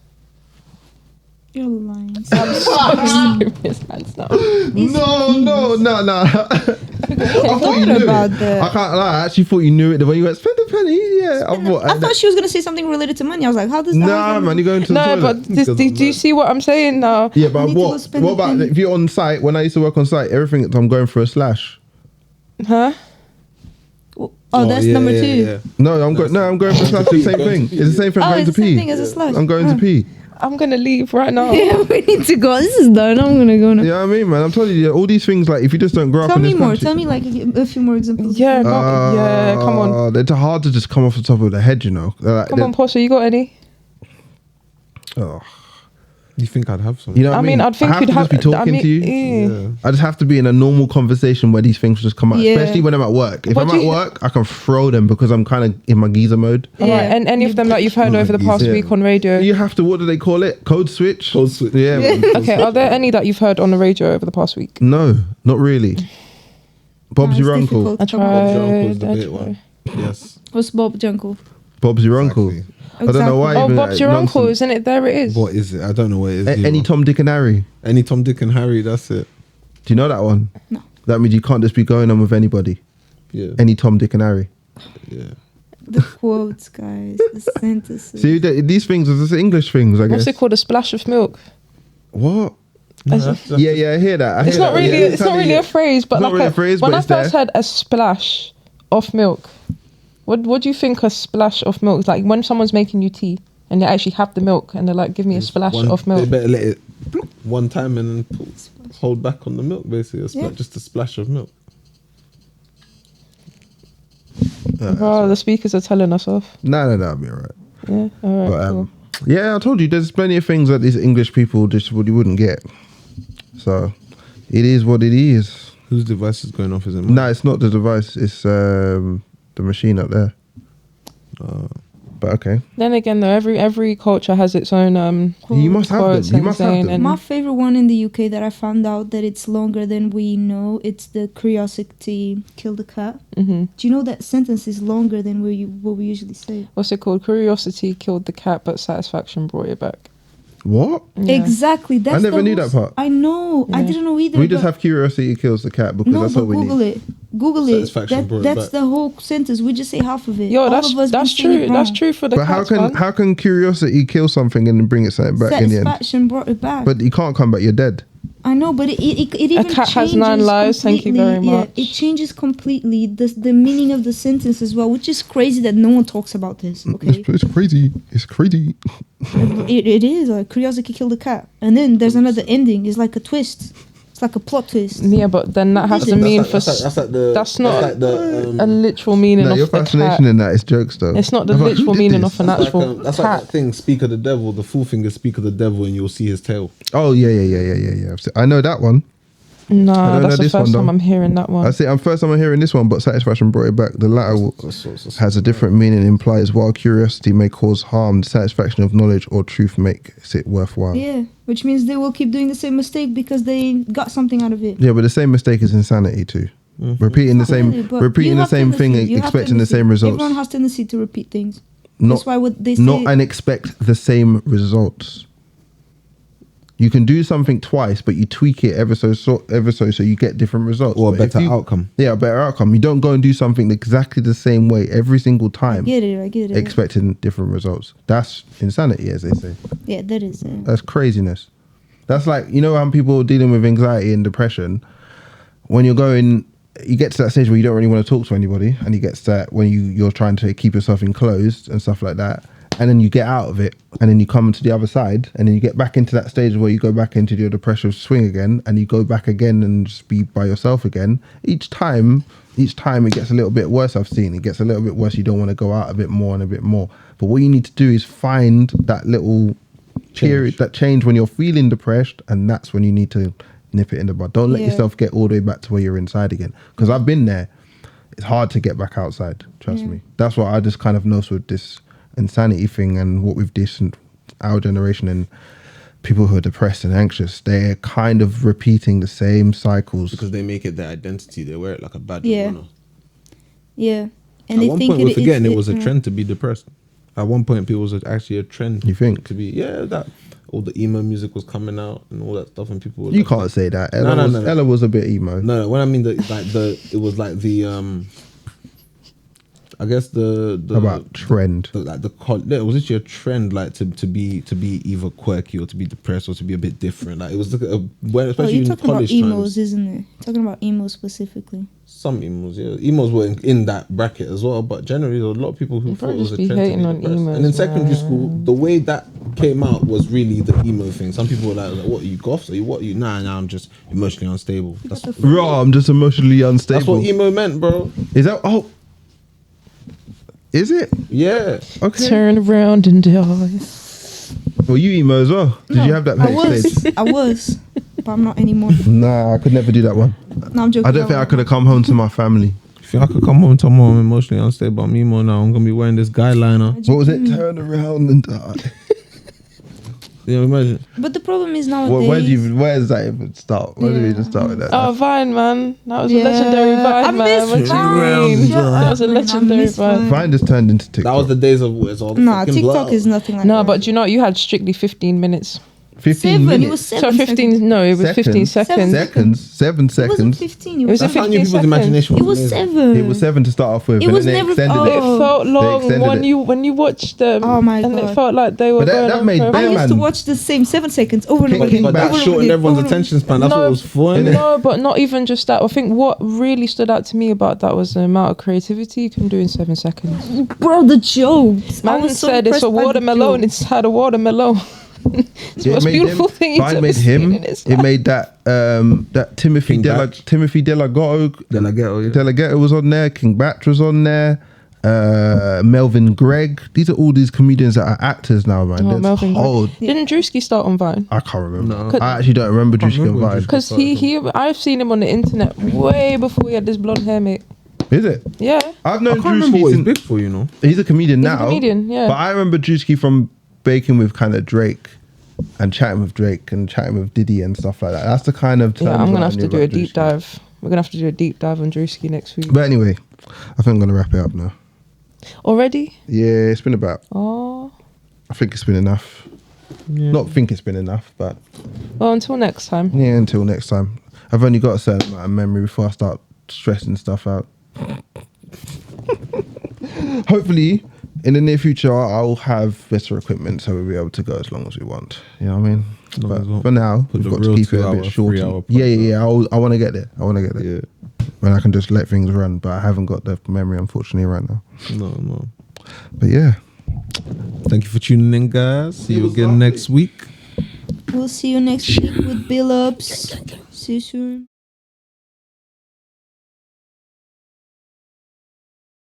You're lying. I'm so serious. Hands down. No. I thought you knew about it. that. I can't lie. I actually thought you knew it. The way you went, spend a penny. Yeah, I thought she was gonna say something related to money. I was like, how does that? Nah, man, you're going to the No, toilet. but do you see what I'm saying now? Yeah, I but need to go what? spend What a about penny. if you're on site? When I used to work on site, everything I'm going for a slash. Huh? Oh, that's yeah, number yeah, 2. yeah. No, I'm going. No, I'm going for a slash. It's the same thing. It's the same thing. I'm Oh, going it's to the same pee. thing as a slash. I'm going to pee. I'm gonna leave right now. Yeah, we need to go. This is done. I'm gonna go now. You know what I mean, man? I'm telling you, all these things, like, if you just don't grow up Tell in me this more. country. Tell me like a few more examples. Yeah, yeah. Come on, They're hard to just come off the top of the head, you know. come on, Portia. You got any? Oh, You think I'd have some? you know what I mean, I'd think I have you'd to have. just be talking I mean, to you. yeah. I just have to be in a normal conversation where these things just come out, Yeah. especially when I'm at work. If What I'm do at you- work, I can throw them because I'm kind of in my geezer mode. All right, and any of them that you've heard over the past Yeah. week on radio. You have to, what do they call it? Code switch? Code switch. Yeah. man. Okay, are there any that you've heard on the radio over the past week? No, not really. Bob's Nah, your it's uncle. difficult I to come up Bob's with. your uncle's the I bit tried. one. Yes. What's Bob's uncle? Bob's your uncle. Exactly. I don't know why. Oh, even Bob's that your nonsense. uncle, isn't it? There it is. What is it? I don't know what it is. Any either. Tom, Dick, and Harry. Any Tom, Dick, and Harry. That's it. Do you know that one? No. That means you can't just be going on with anybody. Yeah. Any Tom, Dick, and Harry. Yeah. The quotes, guys. The sentences. See, these things are just English things, I What's guess. it called? A splash of milk. What? That's- Yeah, I hear that. I It's hear not that. really. Yeah, It's not really a phrase, but It's not like really a phrase, when but I it's there. first heard a splash of milk, what do you think a splash of milk is like? When someone's making you tea and they actually have the milk and they're like, "Give me a splash of They milk." better let it one time and then hold back on the milk, basically. Yeah. Just a splash of milk. Bro, the speakers are telling us off. No, I'll be alright. Yeah, all right. But Cool. yeah, I told you, there's plenty of things that these English people just wouldn't get. So it is what it is. Whose device is going off? Is it mine? No, it's not the device. It's the machine up there. But okay. Then again, though, every culture has its own You must have them. quotes You and must have saying them. and- My favorite one in the UK that I found out that it's longer than we know. It's the curiosity killed the cat. Mhm. Do you know that sentence is longer than what we usually say? What's it called? Curiosity killed the cat, but satisfaction brought it back. What? Yeah. Exactly. That's never the knew whole that part. I know. I Yeah. didn't know either. We just but- have curiosity kills the cat because no, that's but what we Google need. it. Google it. Satisfaction brought it That's back. the whole sentence. We just say half of it. Yo, All that's of us that's been saying true. it That's wrong. true for the But cats, man. how can curiosity kill something and then bring it something back in the end? Satisfaction brought it back. But you can't come back. You're dead. I know, but it even cat has changes 9 lives, thank you very completely. much. Yeah, it changes completely the meaning of the sentence as well, which is crazy that no one talks about this. Okay, It's crazy. It's crazy. it is like curiosity killed the cat, and then there's another ending. It's like a twist. It's like a plot twist. Yeah, but then that has to That's mean That's like the. that's not like the. a literal meaning No, your of the cat. fascination in that is jokes though. It's not the I'm like, who literal did meaning this? of an That's like, actual that's like cat. that thing. Speak of the devil. The full finger. Speak of the devil, and you'll see his tail. Oh yeah. I know that one. I No, don't know that's the this first one, time though. I'm hearing that one. I say I'm first time I'm hearing this one, but satisfaction brought it back. The latter has a different meaning. Implies while curiosity may cause harm, the satisfaction of knowledge or truth makes it worthwhile. Yeah, which means they will keep doing the same mistake because they got something out of it. Yeah, but the same mistake is insanity too. Repeating the Really, same, but repeating you the have same thing, tendency- you have expecting the tendency. same results. Everyone has tendency to repeat things. Not, That's why what they say. not and expect the same results. You can do something twice, but you tweak it ever so you get different results. Or a But if better you- outcome. Yeah, a better outcome. You don't go and do something exactly the same way every single I time, get it. expecting different results. That's insanity, as they say. Yeah, that is. That's craziness. That's like, you know, when people are dealing with anxiety and depression, when you get to that stage where you don't really want to talk to anybody, and you get to that when you're trying to keep yourself enclosed and stuff like that, and then you get out of it, and then you come to the other side, and then you get back into that stage where you go back into your depressive swing again, and you go back again and just be by yourself again. Each time it gets a little bit worse. I've seen it gets a little bit worse. You don't want to go out a bit more and a bit more. But what you need to do is find that little period, that change when you're feeling depressed, and that's when you need to nip it in the bud. Don't let Yeah. yourself get all the way back to where you're inside again, because I've been there. It's hard to get back outside, trust Yeah. me. That's what I just kind of noticed with this insanity thing, and what we've distant our generation and people who are depressed and anxious, they're kind of repeating the same cycles. Because they make it their identity. They wear it like a badge Yeah. of honor. Yeah, and At they one think point, we're forgetting it was a yeah. trend to be depressed. At one point, it was actually a trend. You think? To be, yeah, that all the emo music was coming out and all that stuff, and people were You like, can't say that. No, no, no. Ella was a bit emo. No, when I mean it was like the I guess the About trend. it was literally a trend, like to be either quirky or to be depressed or to be a bit different. Like it was like when, Oh, especially you're in talking about college emos, times. isn't it? Talking about emos specifically. Some emos, yeah, emos were in that bracket as well. But generally, there were a lot of people who You thought it was a probably trend be to be hating on depressed. emos, And in secondary school, man. the way that came out was really the emo thing. Some people were like, "What are you goths? Are you what? Are you nah? I'm just emotionally unstable." That's Raw, I'm just emotionally unstable. that's what emo meant, bro. Is that? Oh, is it? Yeah. Okay. Turn around and die. Well, you emo as well. Did you have that I next was. stage? I was. But I'm not anymore. Nah, I could never do that one. No, I'm joking. I don't think I could have come home to my family. If I could come home to mom emotionally unstable, I'm emo now. I'm gonna be wearing this guy liner. What was it? Turn around and die. You know, imagine. But the problem is nowadays. Where does that even start? Where do we even start with that? Oh, Vine, man. That was Yeah. a legendary Vine, I man. miss What do you Vine. mean? Shut That was a up, man. I legendary miss Vine. Vine just turned into TikTok. That was the days of where it's all Nah, fucking TikTok blur. is nothing like No, that. but you know, you had strictly 15 minutes. 15 Seven. minutes. It was So 7 15, seconds. no, it was 15 Seconds. seconds. 7 It wasn't seconds. 15. It was a That's how 15 new people's seconds. imagination It was amazing. 7. It was 7 to start off with, It and was then they never- extended oh. it. It felt long extended when it. you watched them. Oh my and God. it felt like they were But that- going that on made forever. bare I used to man. watch the same 7 seconds over and over King again. back But over that and shortened over everyone's again. attention span. That's what was fun. No, but not even just that. I think what really stood out to me about that was the amount of creativity you can do in 7 seconds. Bro, the jokes. I Man was so said it's impressed a by the watermelon jokes. inside a watermelon. It's the It most made beautiful them- thing you've Vine ever made seen him. in his It life. made that Timothy King Batch. Delaghetto. Then I get all you. Delaghetto was on there. King Batch was on there. Melvin Gregg. These are all these comedians that are actors now, man. Oh, There's Melvin Gregg. whole- Didn't Drewski start on Vine? I can't remember. No. I actually don't remember Can't Drewski and remember Vine. Drewski. Because I've seen him on the internet way before he had this blonde hair, mate. Is it? Yeah. I've I known can't remember Drewski what he's since big for, you know. he's a comedian He's a now. comedian, yeah. But I remember Drewski from baking with kind of Drake and chatting with Drake and chatting with Diddy and stuff like that. That's the kind of. Yeah, terms I'm that gonna I have knew to do a about deep Drewski. dive. We're gonna have to do a deep dive on Drewski next week. But anyway, I think I'm gonna wrap it up now. Already? Yeah, it's been about. Oh. I think it's been enough. Yeah. Not think it's been enough, but Well, until next time. yeah. Until next time, I've only got a certain amount of memory before I start stressing stuff out. Hopefully, in the near future, I'll have better equipment so we'll be able to go as long as we want. You know what I mean? Long But as well. for now, Put we've the got to real keep it a 2 bit hour, short. 3 hour Yeah. I want to get there. I want to get there. Yeah. When I can just let things run, but I haven't got the memory, unfortunately, right now. No. But yeah, Thank you for tuning in, guys. See you was again lovely. next week. We'll see you next week with Bill Ups. See you soon.